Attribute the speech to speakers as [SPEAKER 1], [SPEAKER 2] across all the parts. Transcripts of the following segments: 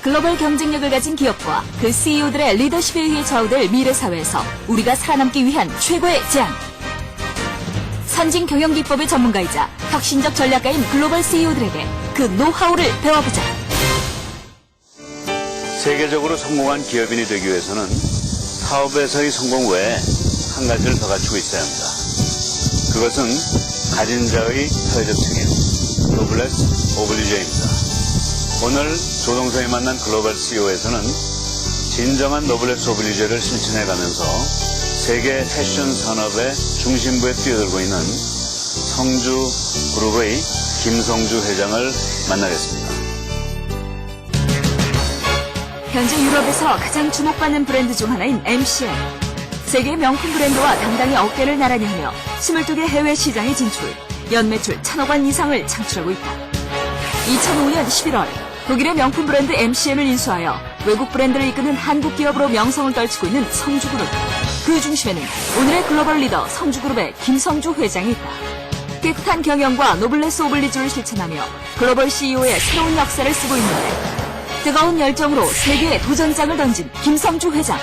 [SPEAKER 1] 글로벌 경쟁력을 가진 기업과 그 CEO들의 리더십에 의해 좌우될 미래 사회에서 우리가 살아남기 위한 최고의 제안. 선진 경영 기법의 전문가이자 혁신적 전략가인 글로벌 CEO들에게 그 노하우를 배워보자.
[SPEAKER 2] 세계적으로 성공한 기업인이 되기 위해서는 사업에서의 성공 외에 한 가지를 더 갖추고 있어야 합니다. 그것은 가진 자의 사회적 책임, 노블레스 오블리주입니다. 오늘 조동성이 만난 글로벌 CEO에서는 진정한 노블레스 오블리주를 실천해가면서 세계 패션 산업의 중심부에 뛰어들고 있는 성주그룹의 김성주 회장을 만나겠습니다.
[SPEAKER 1] 현재 유럽에서 가장 주목받는 브랜드 중 하나인 MCM. 세계 명품 브랜드와 당당히 어깨를 나란히 하며 22개 해외 시장에 진출, 연매출 1,000억 원 이상을 창출하고 있다. 2005년 11월 독일의 명품 브랜드 MCM을 인수하여 외국 브랜드를 이끄는 한국 기업으로 명성을 떨치고 있는 성주그룹. 그 중심에는 오늘의 글로벌 리더 성주그룹의 김성주 회장이 있다. 깨끗한 경영과 노블레스 오블리주를 실천하며 글로벌 CEO의 새로운 역사를 쓰고 있는데 뜨거운 열정으로 세계에 도전장을 던진 김성주 회장.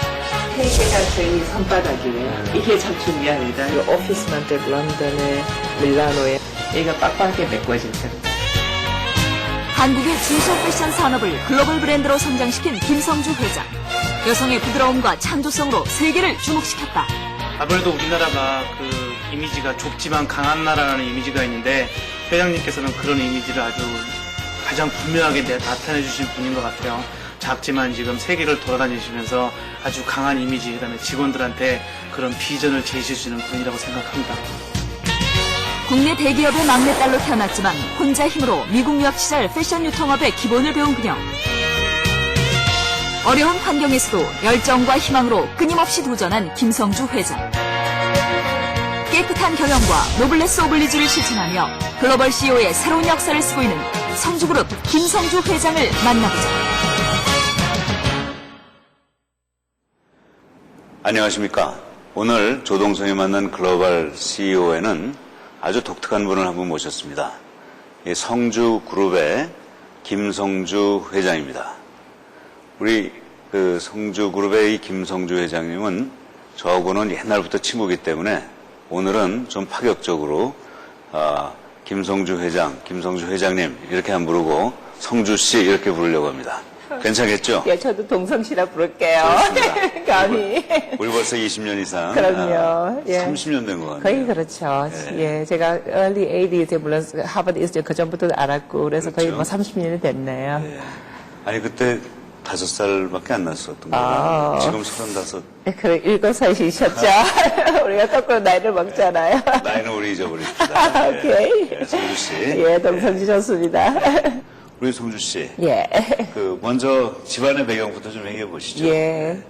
[SPEAKER 3] 세계가 저희 손바닥이에요. 이게 참 중요합니다. 오피스만 때 런던에, 밀라노에 여기가 빡빡하게 메꿔질 겁니다.
[SPEAKER 1] 한국의 중소 패션 산업을 글로벌 브랜드로 성장시킨 김성주 회장. 여성의 부드러움과 창조성으로 세계를 주목시켰다.
[SPEAKER 4] 아무래도 우리나라가 그 이미지가 좁지만 강한 나라라는 이미지가 있는데 회장님께서는 그런 이미지를 아주 가장 분명하게 나타내 주신 분인 것 같아요. 작지만 지금 세계를 돌아다니시면서 아주 강한 이미지, 그다음에 직원들한테 그런 비전을 제시해 주시는 분이라고 생각합니다.
[SPEAKER 1] 국내 대기업의 막내딸로 태어났지만 혼자 힘으로 미국 유학 시절 패션 유통업의 기본을 배운 그녀. 어려운 환경에서도 열정과 희망으로 끊임없이 도전한 김성주 회장. 깨끗한 경영과 노블레스 오블리주를 실천하며 글로벌 CEO의 새로운 역사를 쓰고 있는 성주그룹 김성주 회장을 만나보자.
[SPEAKER 2] 안녕하십니까. 오늘 조동성이 만난 글로벌 CEO에는 아주 독특한 분을 한 분 모셨습니다. 성주그룹의 김성주 회장입니다. 우리 그 성주그룹의 이 김성주 회장님은 저하고는 옛날부터 친구이기 때문에 오늘은 좀 파격적으로 김성주 회장, 김성주 회장님 이렇게 안 부르고 성주씨 이렇게 부르려고 합니다. 괜찮겠죠?
[SPEAKER 3] 예, 저도 동성씨라 부를게요. 감히.
[SPEAKER 2] 우리 벌써 20년 이상.
[SPEAKER 3] 그럼요. 예.
[SPEAKER 2] 30년 된 것 같네요.
[SPEAKER 3] 거의 그렇죠. 예, 제가 early 80s 물론 하버드 있을 때 그 전부터 알았고 그래서 거의 뭐 30년이 됐네요.
[SPEAKER 2] 예. 아니 그때 5살밖에 안 났었던 거예요. 지금 35.
[SPEAKER 3] 그래, 7살이셨죠? 우리가 거꾸로 나이를 먹잖아요.
[SPEAKER 2] 나이는 우리 잊어버립시다.
[SPEAKER 3] 오케이.
[SPEAKER 2] 예, 성주 씨.
[SPEAKER 3] 예, 동성씨 좋습니다.
[SPEAKER 2] 우리 성주 씨.
[SPEAKER 3] 예.
[SPEAKER 2] 먼저 집안의 배경부터 좀 얘기해 보시죠.
[SPEAKER 3] 예,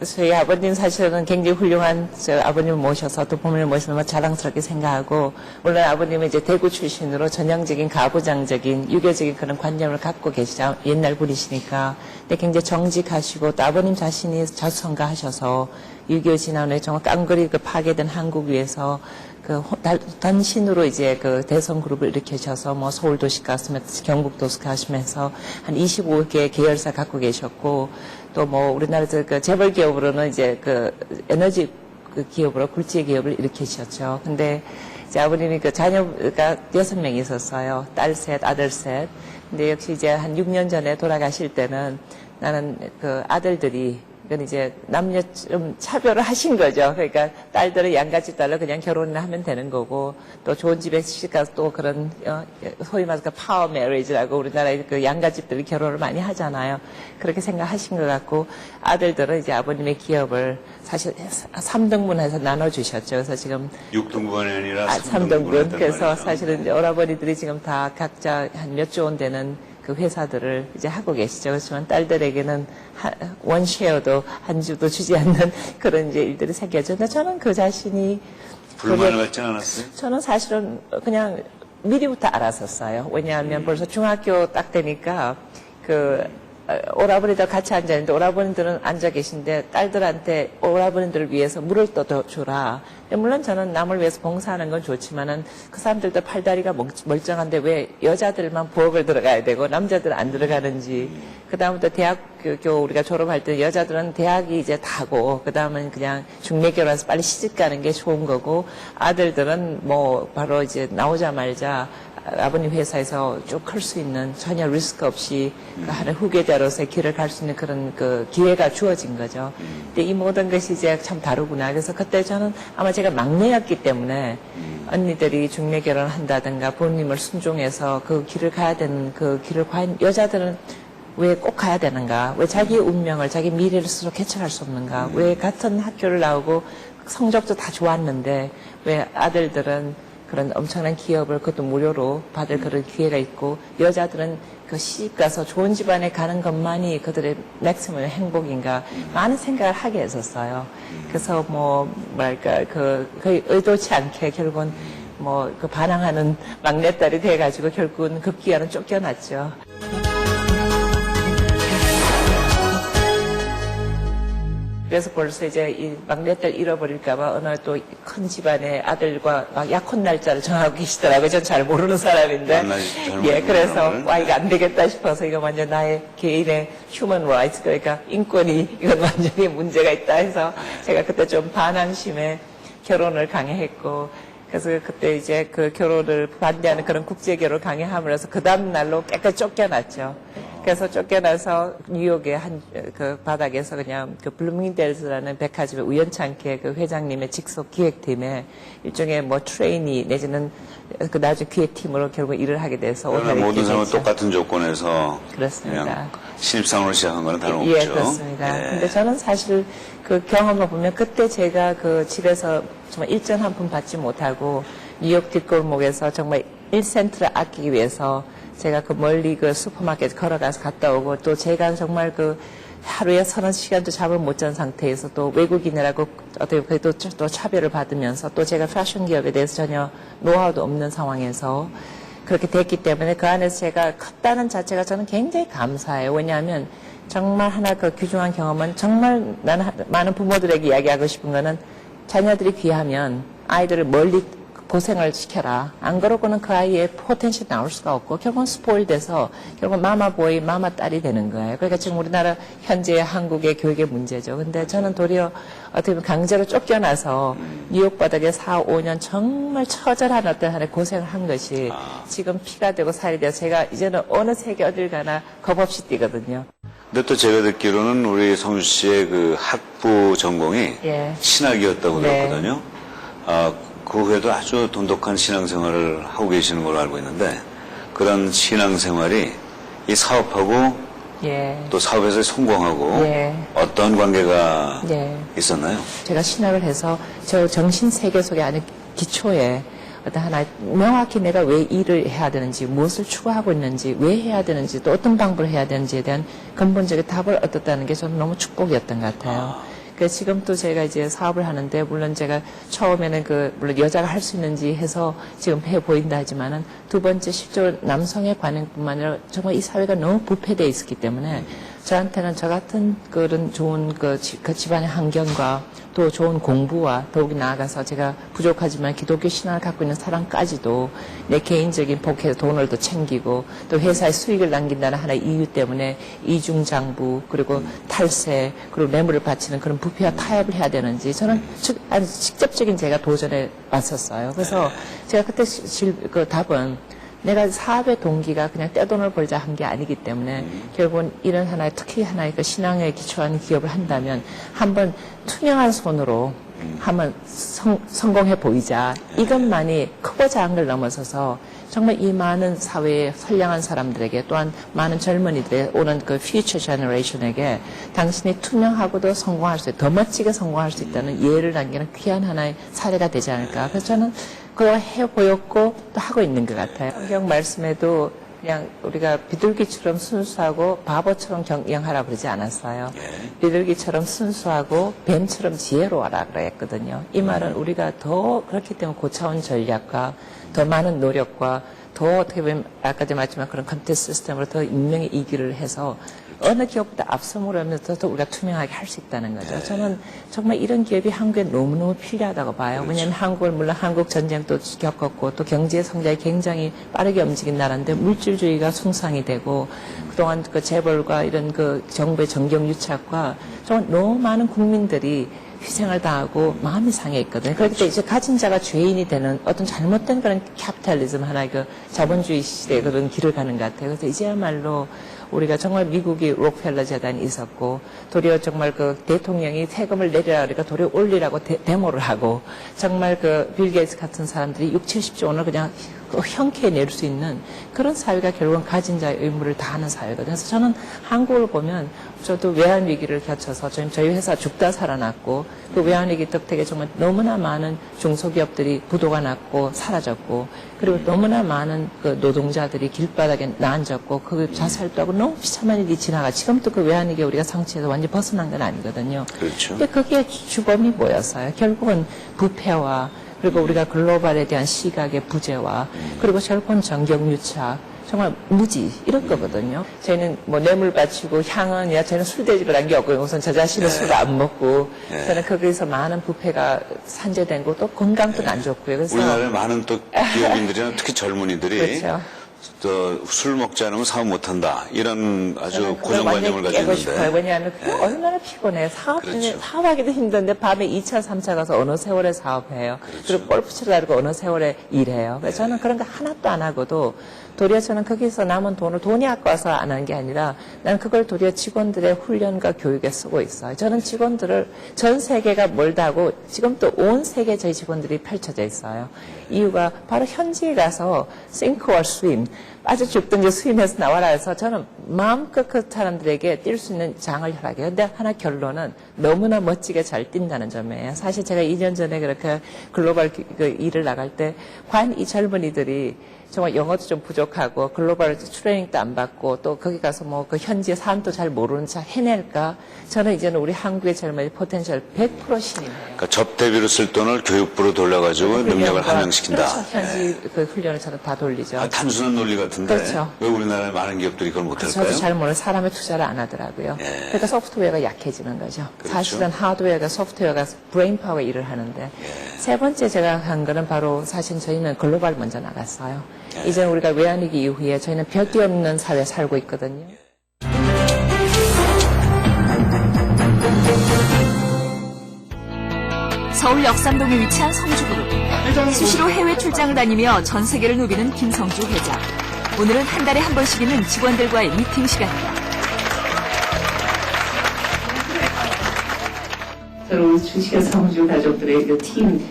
[SPEAKER 3] 저희 아버님 사실은 굉장히 훌륭한 아버님을 모셔서 또 부모님을 모셔서 너무 자랑스럽게 생각하고, 물론 아버님은 이제 대구 출신으로 전형적인 가부장적인 유교적인 그런 관념을 갖고 계시자, 옛날 분이시니까. 근데 굉장히 정직하시고, 또 아버님 자신이 자수성가하셔서 유교 진화 후에 정말 깡그리 파괴된 한국 위에서 단신으로 이제 대성그룹을 일으키셔서 뭐 서울도시 가시면서 경북도시 가시면서 한 25개 계열사 갖고 계셨고, 또 뭐 우리나라에서 재벌 기업으로는 이제 에너지 기업으로 굴지의 기업을 일으키셨죠. 근데 이제 아버님이 자녀가 6명이 있었어요. 딸 셋, 아들 셋. 근데 역시 이제 한 6년 전에 돌아가실 때는 나는 아들들이 그건 이제 남녀 좀 차별을 하신 거죠. 그러니까 딸들은 양가집 딸로 그냥 결혼을 하면 되는 거고, 또 좋은 집에 시집가서 또 그런 소위 말해서 파워 메리지라고 우리나라의 양가집들이 결혼을 많이 하잖아요. 그렇게 생각하신 것 같고, 아들들은 이제 아버님의 기업을 사실 3등분해서 나눠주셨죠. 그래서 지금
[SPEAKER 2] 6등분이 아니라
[SPEAKER 3] 3등분. 그래서
[SPEAKER 2] 말이죠.
[SPEAKER 3] 사실은 이제 오라버니들이 지금 다 각자 한 몇 조 원 되는 회사들을 이제 하고 계시죠. 그렇지만 딸들에게는 원쉐어도 한 주도 주지 않는 그런 이제 일들이 생겼죠. 근데 저는 그 자신이
[SPEAKER 2] 불만을 갖지 않았어요?
[SPEAKER 3] 저는 사실은 그냥 미리부터 알았었어요. 왜냐하면 벌써 중학교 딱 되니까 오라버니들 같이 앉아있는데 오라버니들은 앉아 계신데 딸들한테 오라버니들을 위해서 물을 떠줘라. 물론 저는 남을 위해서 봉사하는 건 좋지만은 그 사람들도 팔다리가 멀쩡한데 왜 여자들만 부엌을 들어가야 되고 남자들은 안 들어가는지. 그 다음부터 대학교 우리가 졸업할 때 여자들은 대학이 이제 다고 그 다음은 그냥 중매 결혼해서 빨리 시집 가는 게 좋은 거고 아들들은 뭐 바로 이제 나오자마자 아버님 회사에서 쭉 클 수 있는 전혀 리스크 없이 그 하는 후계자로서의 길을 갈 수 있는 그런 그 기회가 주어진 거죠. 근데 이 모든 것이 이제 참 다르구나. 그래서 그때 저는 아마 제가 막내였기 때문에 언니들이 중매 결혼을 한다든가 부모님을 순종해서 그 길을 가야 되는 그 길을 과연 여자들은 왜 꼭 가야 되는가? 왜 자기의 운명을, 자기 미래를 스스로 개척할 수 없는가? 왜 같은 학교를 나오고 성적도 다 좋았는데 왜 아들들은 그런 엄청난 기업을 그것도 무료로 받을 그런 기회가 있고 여자들은 그 시집 가서 좋은 집안에 가는 것만이 그들의 맥시멈 행복인가 많은 생각을 하게 했었어요. 그래서 뭐랄까 거의 의도치 않게 결국은 뭐 그 반항하는 막내딸이 돼가지고 결국은 급기야는 쫓겨났죠. 그래서 벌써 이제 이 막내딸 잃어버릴까봐 어느 또 큰 집안의 아들과 막 약혼 날짜를 정하고 계시더라고요. 전 잘 모르는 사람인데. 예, 그래서 와, 이거 안 되겠다 싶어서 이거 완전 나의 개인의 휴먼 라이트, 그러니까 인권이 이건 완전히 문제가 있다 해서 제가 그때 좀 반항심에 결혼을 강요했고 그래서 그때 이제 그 결혼을 반대하는 그런 국제 결혼을 강요함으로써 그 다음 날로 깨끗이 쫓겨났죠. 그래서 쫓겨나서 뉴욕의 그 바닥에서 그냥 그 블루밍델스라는 백화점에 우연찮게 그 회장님의 직속 기획팀에 일종의 뭐 트레이니 내지는 그 나중에 기획팀으로 결국 일을 하게 돼서
[SPEAKER 2] 그러면 모든 사람은 똑같은 조건에서
[SPEAKER 3] 그렇습니다.
[SPEAKER 2] 그냥 신입사원으로 시작한 거는 다름없죠.
[SPEAKER 3] 예, 그렇습니다.
[SPEAKER 2] 예.
[SPEAKER 3] 근데 저는 사실 그 경험을 보면 그때 제가 그 집에서 정말 일전 한 푼 받지 못하고 뉴욕 뒷골목에서 정말 1센트를 아끼기 위해서 제가 그 멀리 그 슈퍼마켓 걸어가서 갔다 오고 또 제가 정말 그 하루에 30시간도 잠을 못 잔 상태에서 또 외국인이라고 어떻게 그래도 또 차별을 받으면서 또 제가 패션 기업에 대해서 전혀 노하우도 없는 상황에서 그렇게 됐기 때문에 그 안에서 제가 컸다는 자체가 저는 굉장히 감사해요. 왜냐하면 정말 하나 그 귀중한 경험은 정말 나는 많은 부모들에게 이야기하고 싶은 거는 자녀들이 귀하면 아이들을 멀리 고생을 시켜라. 안 그러고는 그 아이의 포텐셜이 나올 수가 없고 결국은 스포일 돼서 결국은 마마보이, 마마딸이 되는 거예요. 그러니까 지금 우리나라 현재 한국의 교육의 문제죠. 근데 저는 도리어 어떻게 보면 강제로 쫓겨나서 뉴욕 바닥에 4, 5년 정말 처절한 어떤 하나의 고생을 한 것이 지금 피가 되고 살이 돼서 제가 이제는 어느 세계 어딜 가나 겁없이 뛰거든요.
[SPEAKER 2] 근데 또 제가 듣기로는 우리 성주 씨의 그 학부 전공이
[SPEAKER 3] 예.
[SPEAKER 2] 신학이었다고
[SPEAKER 3] 네.
[SPEAKER 2] 들었거든요. 그 후에도 아주 돈독한 신앙생활을 하고 계시는 걸로 알고 있는데 그런 신앙생활이 이 사업하고
[SPEAKER 3] 예.
[SPEAKER 2] 또 사업에서 성공하고
[SPEAKER 3] 예.
[SPEAKER 2] 어떤 관계가
[SPEAKER 3] 예.
[SPEAKER 2] 있었나요?
[SPEAKER 3] 제가 신학을 해서 저 정신 세계 속에 안에 기초에 어떤 하나 명확히 내가 왜 일을 해야 되는지 무엇을 추구하고 있는지 왜 해야 되는지 또 어떤 방법을 해야 되는지에 대한 근본적인 답을 얻었다는 게 저는 너무 축복이었던 것 같아요. 그래서 지금 또 제가 이제 사업을 하는데 물론 제가 처음에는 물론 여자가 할 수 있는지 해서 지금 해 보인다 하지만은 두 번째 실제로 남성의 관행뿐만 아니라 정말 이 사회가 너무 부패되어 있었기 때문에 저한테는 저 같은 그런 좋은 그 집안의 환경과 또 좋은 공부와 더욱이 나아가서 제가 부족하지만 기독교 신앙을 갖고 있는 사람까지도 내 개인적인 복해서 돈을 더 챙기고 또 회사에 수익을 남긴다는 하나의 이유 때문에 이중장부 그리고 탈세 그리고 뇌물을 바치는 그런 부패와 타협을 해야 되는지 저는 아주 직접적인 제가 도전해 왔었어요. 그래서 제가 그때 그 답은 내가 사업의 동기가 그냥 떼돈을 벌자 한 게 아니기 때문에 결국은 이런 하나의 특히 하나의 그 신앙에 기초한 기업을 한다면 한번 투명한 손으로 한번 성공해 보이자. 이것만이 크고 작은 걸 넘어서서 정말 이 많은 사회의 선량한 사람들에게 또한 많은 젊은이들의 오는 그 퓨처 제너레이션에게 당신이 투명하고도 성공할 수 있다. 더 멋지게 성공할 수 있다는 예를 남기는 귀한 하나의 사례가 되지 않을까. 그래서 저는 그걸 해 보였고 또 하고 있는 것 같아요. 성경 말씀에도 그냥 우리가 비둘기처럼 순수하고 바보처럼 경영하라 그러지 않았어요. 비둘기처럼 순수하고 뱀처럼 지혜로워라 그랬거든요. 이 말은 우리가 더 그렇기 때문에 고차원 전략과 더 많은 노력과 더 어떻게 보면 아까 전에 말했지만 그런 컨텐츠 시스템으로 더 인명의 이기를 해서 어느 기업보다 앞섬으로 하면서 더 우리가 투명하게 할 수 있다는 거죠. 저는 정말 이런 기업이 한국에 너무너무 필요하다고 봐요. 왜냐하면 한국은 물론 한국 전쟁도 겪었고 또 경제 성장이 굉장히 빠르게 움직인 나라인데 물질주의가 숭상이 되고 그동안 그 재벌과 이런 그 정부의 정경유착과 정말 너무 많은 국민들이 희생을 당하고 마음이 상해 있거든요. 그렇기 때문에 이제 가진 자가 죄인이 되는 어떤 잘못된 그런 캐피탈리즘 하나의 그 자본주의 시대의 그런 길을 가는 것 같아요. 그래서 이제야말로 우리가 정말 미국이 록펠러 재단이 있었고 도리어 정말 그 대통령이 세금을 내려라 그러니까 도리어 올리라고 데모를 하고 정말 그 빌 게이츠 같은 사람들이 6, 70조 원을 그냥 형쾌히 낼 수 있는 그런 사회가 결국은 가진 자의 의무를 다하는 사회거든요. 그래서 저는 한국을 보면 저도 외환위기를 겪어서 저희 회사 죽다 살아났고 그 외환위기 덕택에 정말 너무나 많은 중소기업들이 부도가 났고 사라졌고 그리고 너무나 많은 그 노동자들이 길바닥에 나앉았고 그 자살도 하고 너무 비참한 일이 지나가 지금도 그 외환위기 우리가 상처에서 완전히 벗어난 건 아니거든요.
[SPEAKER 2] 그렇죠.
[SPEAKER 3] 근데 그게 주범이 뭐였어요? 결국은 부패와 그리고 우리가 글로벌에 대한 시각의 부재와 그리고 결국은 정경유착 정말 무지 이런 거거든요. 저희는 뭐 뇌물 바치고 향은이야 저희는 술대집을 한 게 없고요. 우선 저 자신은 술을 안 먹고 저는 거기서 많은 부패가 산재된 거 또 건강도 안 좋고요. 그래서
[SPEAKER 2] 우리나라에 많은 또 기업인들이나 특히 젊은이들이
[SPEAKER 3] 그렇죠.
[SPEAKER 2] 술 먹지 않으면 사업 못한다 이런 아주 고정관념을 가지고 있는데
[SPEAKER 3] 왜냐하면 그게 얼마나 피곤해요.
[SPEAKER 2] 그렇죠.
[SPEAKER 3] 사업하기도 힘든데 밤에 2차, 3차 가서 어느 세월에 사업해요. 그리고 골프 치러 가고 어느 세월에 일해요. 그래서 저는 그런 거 하나도 안 하고도 도리어 저는 거기서 남은 돈을 돈이 아까워서 안 하는 게 아니라 나는 그걸 도리어 직원들의 훈련과 교육에 쓰고 있어요. 저는 직원들을 전 세계가 멀다 하고 지금 또 온 세계 저희 직원들이 펼쳐져 있어요. 이유가 바로 현지에 가서 sink or swim 빠져 죽든지 스윙해서 나와라 해서 저는 마음껏 그 사람들에게 뛸 수 있는 장을 허락해요. 근데 하나 결론은 너무나 멋지게 잘 뛴다는 점이에요. 사실 제가 2년 전에 그렇게 글로벌 그 일을 나갈 때 과연 이 젊은이들이 정말 영어도 좀 부족하고 글로벌 트레이닝도 안 받고 또 거기 가서 뭐 그 현지의 삶도 잘 모르는 차 해낼까? 저는 이제는 우리 한국의 젊은이 포텐셜 100% 신임해요.
[SPEAKER 2] 그러니까 접대비로 쓸 돈을 교육부로 돌려가지고 능력을 함양시킨다.
[SPEAKER 3] 그렇죠. 현지 그 훈련을 저는 다 돌리죠.
[SPEAKER 2] 단순한 논리 같은데
[SPEAKER 3] 그렇죠.
[SPEAKER 2] 왜 우리나라의 많은 기업들이 그걸 못할까요?
[SPEAKER 3] 저도 잘 모르는 사람의 투자를 안 하더라고요. 그러니까 소프트웨어가 약해지는 거죠.
[SPEAKER 2] 그렇죠.
[SPEAKER 3] 사실은 하드웨어가 소프트웨어가 브레인 파워가 일을 하는데 세 번째 제가 한 거는 바로 사실 저희는 글로벌 먼저 나갔어요. 이제 우리가 외환위기 이후에 저희는 별게 없는 사회에 살고 있거든요.
[SPEAKER 1] 서울 역삼동에 위치한 성주그룹. 수시로 해외 출장을 다니며 전 세계를 누비는 김성주 회장. 오늘은 한 달에 한 번씩 있는 직원들과의 미팅 시간입니다.
[SPEAKER 3] 저는 우리 주식회 성주 가족들의 그 팀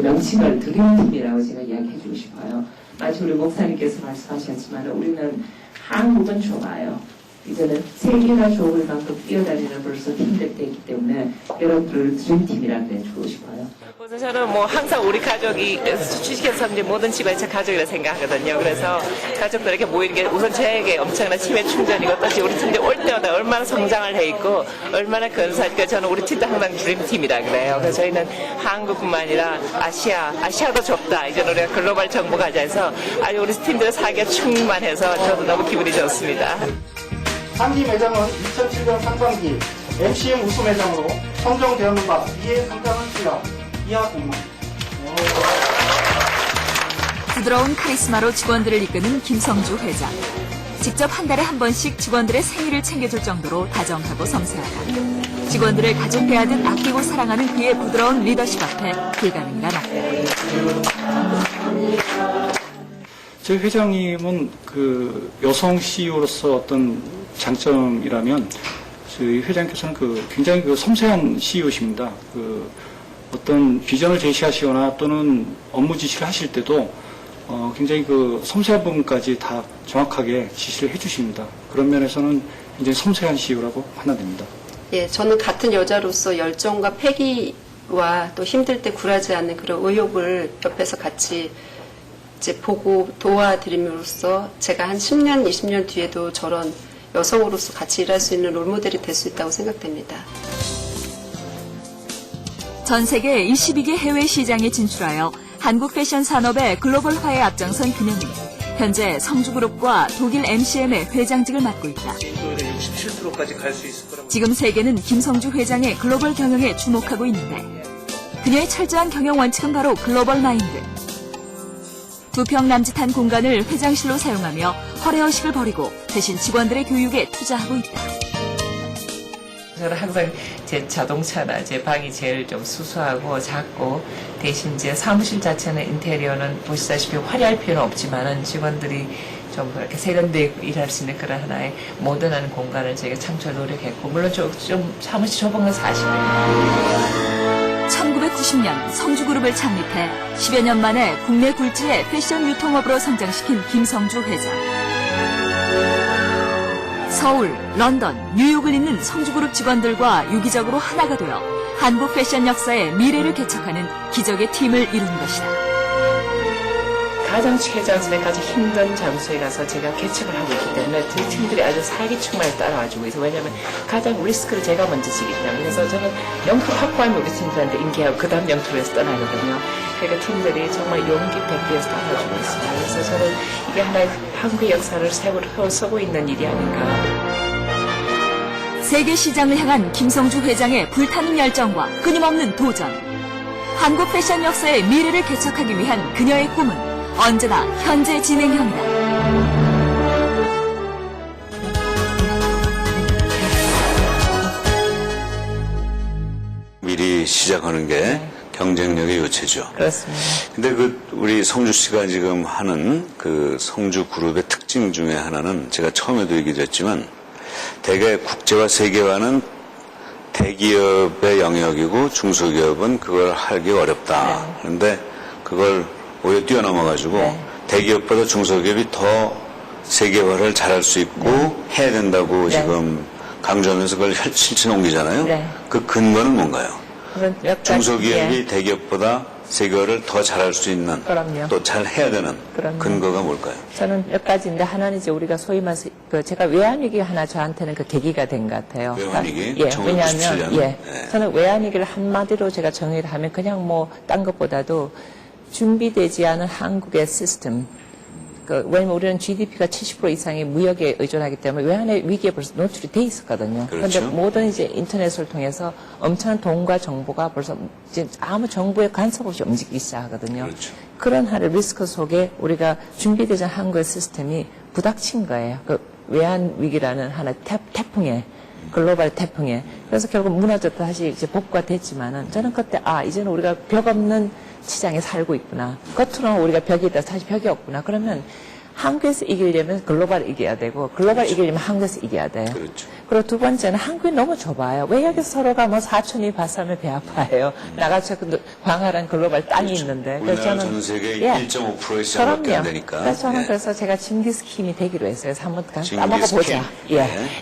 [SPEAKER 3] 명칭을 드림팀이라고 제가 이야기해주고 싶어요. 마치 우리 목사님께서 말씀하셨지만 우리는 한국은 좋아요. 이제는 세계가 좋을 만큼 뛰어다니는 벌써 팀들 되기 때문에 여러분들을 드림팀이라고 해주고 싶어요. 그래서 저는 뭐 항상 우리 가족이 주식회사 이제 모든 집안이 제 가족이라 생각하거든요. 그래서 가족들에게 모이는 게 우선 저에게 엄청난 힘의 충전이고 또 우리 팀들 올 때마다 얼마나 성장을 해 있고 얼마나 근사하니까 저는 우리 팀도 항상 드림팀이라 그래요. 그래서 저희는 한국뿐만 아니라 아시아도 좁다. 이제 우리가 글로벌 정보 가자 해서 아주 우리 팀들 사기가 충만해서 저도 너무 기분이 좋습니다.
[SPEAKER 5] 상기 매장은 2007년 상반기 MCM 우수 매장으로 선정되었는 바 이에 상장한 시각 이하 공만.
[SPEAKER 1] 부드러운 카리스마로 직원들을 이끄는 김성주 회장. 직접 한 달에 한 번씩 직원들의 생일을 챙겨줄 정도로 다정하고 섬세하다. 직원들을 가족 대하듯 아끼고 사랑하는 그의 부드러운 리더십 앞에 불가능이란 없다.
[SPEAKER 6] 저희 회장님은 그 여성 CEO로서 어떤 장점이라면 저희 회장님께서는 굉장히 섬세한 CEO십니다. 어떤 비전을 제시하시거나 또는 업무 지시를 하실 때도 굉장히 섬세한 부분까지 다 정확하게 지시를 해주십니다. 그런 면에서는 굉장히 섬세한 CEO라고 판단됩니다.
[SPEAKER 7] 예, 저는 같은 여자로서 열정과 패기와 또 힘들 때 굴하지 않는 그런 의욕을 옆에서 같이 이제 보고 도와드림으로써 제가 한 10년, 20년 뒤에도 저런 여성으로서 같이 일할 수 있는 롤모델이 될 수 있다고 생각됩니다.
[SPEAKER 1] 전 세계 22개 해외 시장에 진출하여 한국 패션 산업의 글로벌화에 앞장선 그녀는 현재 성주그룹과 독일 MCM의 회장직을 맡고 있다.
[SPEAKER 4] 인도에는 67%까지 갈 수 있을 거라고.
[SPEAKER 1] 지금 세계는 김성주 회장의 글로벌 경영에 주목하고 있는데 그녀의 철저한 경영 원칙은 바로 글로벌 마인드. 2평 남짓한 공간을 회장실로 사용하며 허례허식을 벌이고 대신 직원들의 교육에 투자하고 있다.
[SPEAKER 3] 저는 항상 제 자동차나 제 방이 제일 좀 수수하고 작고 대신 제 사무실 자체는 인테리어는 보시다시피 화려할 필요는 없지만은 직원들이 좀 그렇게 세련되게 일할 수 있는 그런 하나의 모던한 공간을 제가 창출 노력했고 물론 좀 사무실 좁은 건 사실이에요.
[SPEAKER 1] 1990년 성주그룹을 창립해 10여 년 만에 국내 굴지의 패션 유통업으로 성장시킨 김성주 회장. 서울, 런던, 뉴욕을 잇는 성주그룹 직원들과 유기적으로 하나가 되어 한국 패션 역사의 미래를 개척하는 기적의 팀을 이룬 것이다.
[SPEAKER 3] 가장 최전선에 가장 힘든 장소에 가서 제가 개척을 하고 있기 때문에 저희 팀들이 아주 사기충만에 따라와주고 있어요. 왜냐하면 가장 리스크를 제가 먼저 지기 때문에. 그래서 저는 명품 확보하면 우리 팀들한테 인기하고 그 다음 명품에서 떠나거든요. 그러니까 팀들이 정말 용기 백배에서 따라와주고 있습니다. 그래서 저는 이게 하나의 한국의 역사를 서고 있는 일이 아닌가.
[SPEAKER 1] 세계 시장을 향한 김성주 회장의 불타는 열정과 끊임없는 도전. 한국 패션 역사의 미래를 개척하기 위한 그녀의 꿈은 언제나 현재 진행형이다.
[SPEAKER 2] 미리 시작하는 게 경쟁력의 요체죠.
[SPEAKER 3] 그렇습니다.
[SPEAKER 2] 근데 우리 성주 씨가 지금 하는 그 성주 그룹의 특징 중에 하나는 제가 처음에도 얘기했지만 대개 국제화 세계화는 대기업의 영역이고 중소기업은 그걸 하기 어렵다. 그런데 그걸 오히려 뛰어넘어가지고 대기업보다 중소기업이 더 세계화를 잘할 수 있고 해야 된다고 지금 강조하면서 그걸 실천에 옮기잖아요. 그 근거는 뭔가요? 중소기업이 대기업보다 세계화를 더 잘할 수 있는 또 잘 해야 되는 근거가 뭘까요?
[SPEAKER 3] 저는 몇 가지인데 하나는 이제 우리가 소위 말해서 제가 외환위기 하나 저한테는 그 계기가 된 것 같아요.
[SPEAKER 2] 외환위기?
[SPEAKER 3] 예,
[SPEAKER 2] 1997년?
[SPEAKER 3] 왜냐하면 저는 외환위기를 한마디로 제가 정의를 하면 그냥 뭐 딴 것보다도 준비되지 않은 한국의 시스템. 왜냐면 우리는 GDP가 70% 이상이 무역에 의존하기 때문에 외환의 위기에 벌써 노출이 돼 있었거든요. 그런데 모든 이제 인터넷을 통해서 엄청난 돈과 정보가 벌써 이제 아무 정부의 간섭 없이 움직이기 시작하거든요. 그런 하나의 리스크 속에 우리가 준비되지 않은 한국의 시스템이 부닥친 거예요. 그 외환 위기라는 하나의 태풍에. 글로벌 태풍에. 그래서 결국 무너졌다 다시 이제 복구됐지만은 저는 그때 이제는 우리가 벽 없는 시장에 살고 있구나. 겉으로는 우리가 벽이 있다. 사실 벽이 없구나. 그러면 한국에서 이기려면 글로벌 이겨야 되고 글로벌 이기려면 한국에서 이겨야 돼요. 그리고 두 번째는 한국이 너무 좁아요. 왜 여기서 서로가 뭐 사촌이 바싸면 배 아파해요. 나가서 광활한 글로벌 땅이 있는데.
[SPEAKER 2] 우리나라 전 세계 1.5%의 시장밖에 안 되니까.
[SPEAKER 3] 그래서 저는 그래서 제가 징기스 킴이 되기로 했어요. 그래서 한번 따먹어보자.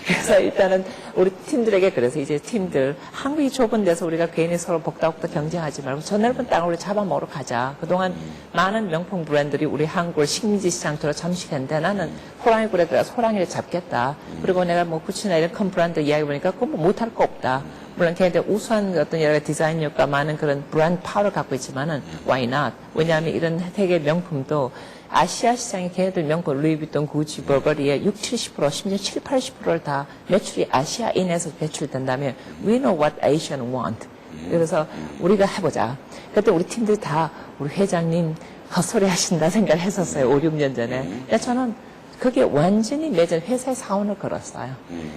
[SPEAKER 3] 그래서 일단은 우리 팀들에게 그래서 이제 팀들 한국이 좁은 데서 우리가 괜히 서로 복다복다 경쟁하지 말고 저 넓은 땅을 우리 잡아먹으러 가자. 그동안 많은 명품 브랜드들이 우리 한국을 식민지 시장으로 잠식했는데 나는 호랑이 굴에 들어가서 호랑이를 잡겠다. 그리고 내가 뭐 구찌나 이런 큰 브랜드 이야기 보니까 그건 뭐 못할 거 없다. 물론 걔네들 우수한 어떤 여러 가지 디자인력과 많은 그런 브랜드 파워를 갖고 있지만은 why not? 왜냐하면 이런 세계 명품도 아시아 시장에 걔네들 명품 루이비통, 구찌, 버버리의 60, 70% 심지어 7, 80%를 다 매출이 아시아인에서 배출된다면 we know what Asian want. 그래서 우리가 해보자. 그때 우리 팀들이 다 우리 회장님 헛소리 하신다 생각을 했었어요. 5, 6년 전에. 근데 저는 그게 완전히 매전 회사에 사원을 걸었어요.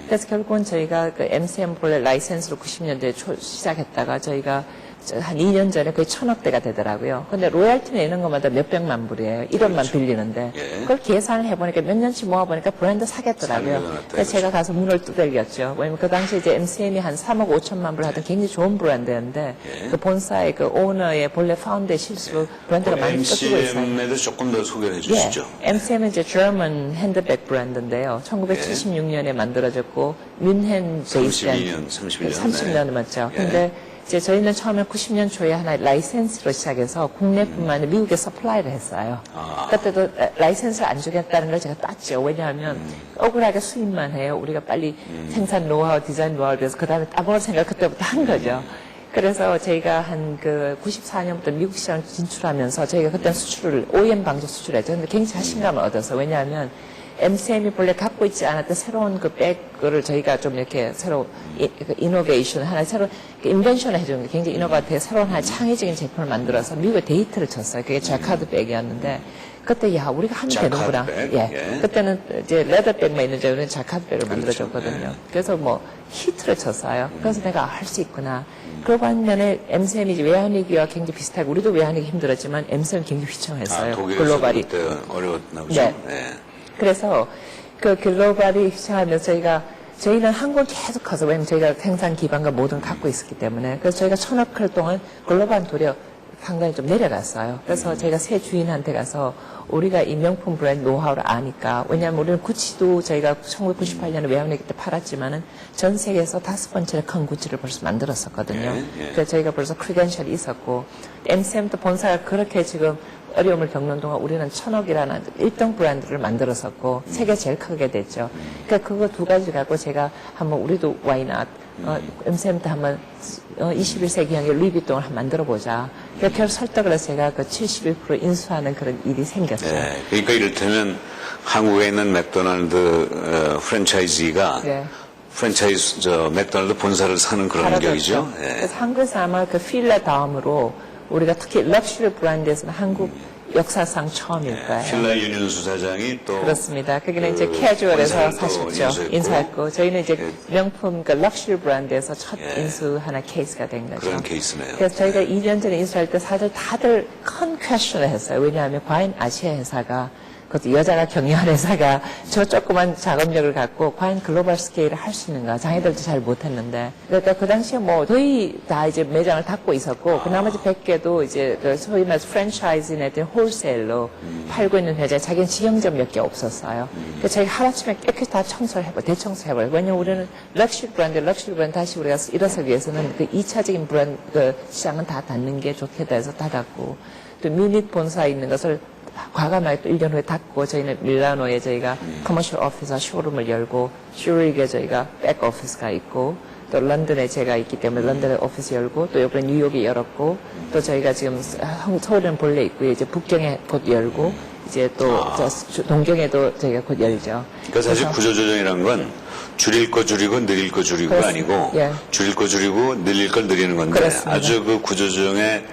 [SPEAKER 3] 그래서 결국은 저희가 그 MCM 본래 라이센스로 90년대에 시작했다가 저희가 한 2년 전에 거의 1,000억대가 되더라고요. 근데 로얄티 내는 것마다 몇백만 불이에요. 1원만 빌리는데. 그걸 계산을 해보니까 몇 년씩 모아보니까 브랜드 사겠더라고요. 그래서 제가 가서 문을 두들겼죠. 왜냐면 그 당시에 이제 MCM이 한 3억 5천만 불 하던 굉장히 좋은 브랜드였는데 그 본사의 그 오너의 본래 파운드의 실수로 브랜드가 많이 꺾이고 있어요.
[SPEAKER 2] MCM에도 조금 더 소개해 주시죠.
[SPEAKER 3] MCM은 이제 German 핸드백 브랜드인데요. 1976년에 만들어졌고 뮌헨 베이스된 30년 맞죠. 근데 이제 저희는 처음에 90년 초에 하나의 라이센스로 시작해서 국내뿐만 아니라 미국에 서플라이를 했어요. 그때도 라이센스를 안 주겠다는 걸 제가 땄죠. 왜냐하면 억울하게 수입만 해요. 우리가 빨리 생산 노하우, 디자인 노하우를 해서 그 다음에 따먹을 생각 그때부터 한 거죠. 그래서 저희가 한 그 94년부터 미국 시장 진출하면서 저희가 그때 수출을 OEM 방식 수출했죠. 근데 굉장히 자신감을 얻어서 왜냐하면 MCM이 본래 갖고 있지 않았던 새로운 그 백을 저희가 좀 이렇게 새로 이노베이션 하나 새로 인벤션을 해주는 게 굉장히 이노바티브 새로운 하나 창의적인 제품을 만들어서 미국에 데이트를 쳤어요. 그게 자카드 백이었는데 그때 야 우리가 하면 되는구나.
[SPEAKER 2] 자카드 백?
[SPEAKER 3] 예. 그때는 이제 레더백만 있는데 우리는 자카드 백을 만들어줬거든요. 그래서 뭐 히트를 쳤어요. 그래서 내가 할 수 있구나. 그러고 반면에 MCM이 외환위기와 굉장히 비슷하고 우리도 외환위기 힘들었지만 MCM이 굉장히 휘청했어요.
[SPEAKER 2] 독일에서
[SPEAKER 3] 글로벌이.
[SPEAKER 2] 그때 어려웠나 보죠.
[SPEAKER 3] 네. 그래서 그 글로벌이 휘청하면서 저희는 한국을 계속 커서 왜냐면 저희가 생산 기반과 모든 걸 갖고 있었기 때문에 그래서 저희가 1000억 동안 글로벌 도려 상당히 좀 내려갔어요. 그래서 저희가 새 주인한테 가서 우리가 이 명품 브랜드 노하우를 아니까 왜냐하면 우리는 구찌도 저희가 1998년에 외환위기 때 팔았지만은 전 세계에서 5번째로 큰 구찌를 벌써 만들었었거든요. 그래서 저희가 벌써 크리덴셜이 있었고 MCM도 본사가 그렇게 지금 어려움을 겪는 동안 우리는 1000억이라는 1등 브랜드를 만들었었고 세계 제일 크게 됐죠. 그러니까 그거 두 가지 갖고 제가 한번 우리도 why not MCM도 한번 21세기형의 루이비통을 한번 만들어보자. 그렇게 설득을 해서 제가 그 71% 인수하는 그런 일이 생겼죠.
[SPEAKER 2] 네. 그러니까 이를테면 한국에 있는 맥도날드 프랜차이즈가 프랜차이즈 맥도날드 본사를 사는 그런 격이죠. 예.
[SPEAKER 3] 그래서 한국에서 아마 그 필라 다음으로 우리가 특히 럭셔리 브랜드에서는 한국 역사상 처음일 거예요.
[SPEAKER 2] 필라 윤윤수 사장이 또
[SPEAKER 3] 그렇습니다. 거기는 이제 캐주얼에서
[SPEAKER 2] 본사를 또
[SPEAKER 3] 사셨죠. 인수했고 저희는 이제 명품 그 럭셔리 브랜드에서 첫 인수 하나 케이스가 된 거죠.
[SPEAKER 2] 그런 케이스네요.
[SPEAKER 3] 그래서 저희가 2년 전에 인수할 때 사실 다들 큰 퀘스천을 했어요. 왜냐하면 과연 아시아 회사가 그것도 여자가 경영한 회사가 저 조그만 작업력을 갖고 과연 글로벌 스케일을 할 수 있는가. 자기들도 잘 못했는데. 그러니까 그 당시에 뭐 거의 다 이제 매장을 닫고 있었고 그 나머지 100개도 이제 그 소위 말해서 프랜차이즈 내지 홀세일로 팔고 있는 회사에 자기는 직영점 몇 개 없었어요. 그래서 저희가 하루아침에 깨끗이 다 청소를 해버려, 대청소해버려요. 왜냐면 우리는 럭셔리 브랜드 다시 우리가 일어서기 위해서는 그 2차적인 브랜드 그 시장은 다 닫는 게 좋겠다 해서 닫았고 또 뮤닛 본사에 있는 것을 과감하게 또 1년 후에 닫고 저희는 밀라노에 저희가 커머셜 오피스와 쇼룸을 열고 슈리게 저희가 백 오피스가 있고 또 런던에 제가 있기 때문에 런던에 오피스 열고 또 이번에 뉴욕에 열었고 또 저희가 지금 서울에는 본래 있고요. 이제 북경에 곧 열고 이제 또 동경에도 저희가 곧 열죠.
[SPEAKER 2] 그러니까 사실 구조조정이란 건 줄일 거 줄이고 늘릴 거 줄이고가 아니고 줄일 거 줄이고 늘릴 걸 늘리는 건데 그렇습니다. 아주 그 구조조정의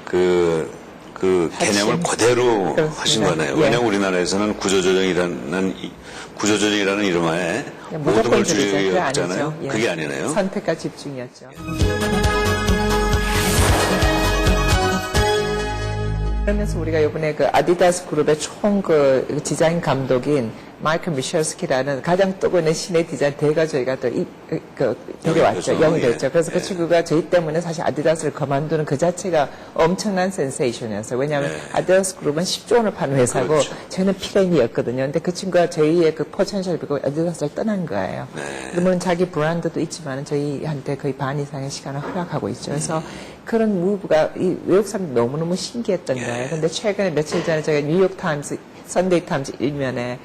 [SPEAKER 2] 그 개념을 그대로 하신 거네요. 왜냐하면 우리나라에서는 구조조정이라는 이름하에 모든 걸 줄이잖아요. 그게 아니네요.
[SPEAKER 3] 선택과 집중이었죠. 그러면서 우리가 이번에 그 아디다스 그룹의 총 그 디자인 감독인 마이클 미셸스키라는 가장 뜨거운 신의 디자인 대가 저희가 또 데려왔죠. 영입됐죠. 그래서 그 친구가 저희 때문에 사실 아디다스를 그만두는 그 자체가 엄청난 센세이션이었어요. 왜냐하면 아디다스 그룹은 10조 원을 파는 회사고 저희는 피레미였거든요. 근데 그 친구가 저희의 그 포텐셜을 보고 아디다스를 떠난 거예요. 물론 자기 브랜드도 있지만 저희한테 거의 반 이상의 시간을 허락하고 있죠. 그래서 그런 무브가 이 외국 사람들이 너무너무 신기했던 거예요. 근데 최근에 며칠 전에 제가 뉴욕 타임스, 선데이 타임스 일면에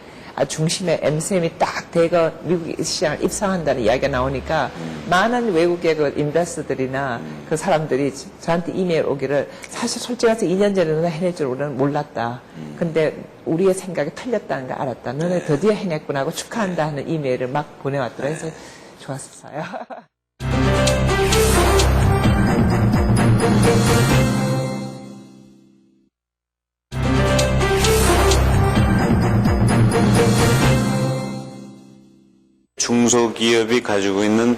[SPEAKER 3] 중심에 MCM이 딱 대거 미국 시장을 입상한다는 이야기가 나오니까 많은 외국의 그 인베스터들이나 그 사람들이 저한테 이메일 오기를 사실 솔직히 말해서 2년 전에 너네 해낼 줄 우리는 몰랐다. 근데 우리의 생각이 틀렸다는 걸 알았다. 너네 드디어 해냈구나 하고 축하한다 하는 이메일을 막 보내왔더라고요. 그래서 좋았어요.
[SPEAKER 2] 중소기업이 가지고 있는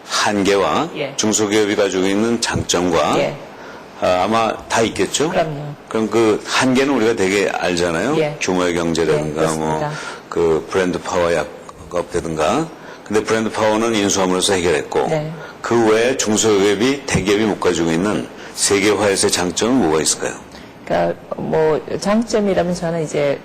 [SPEAKER 2] 한계와 중소기업이 가지고 있는 장점과 아마 다 있겠죠?
[SPEAKER 3] 그럼요.
[SPEAKER 2] 그럼 그 한계는 우리가 되게 알잖아요. 규모의 경제라든가 뭐 그 브랜드 파워 약업되든가. 근데 브랜드 파워는 인수함으로써 해결했고 그 외에 중소기업이 대기업이 못 가지고 있는 세계화에서의 장점은 뭐가 있을까요?
[SPEAKER 3] 그러니까 뭐 장점이라면 저는 이제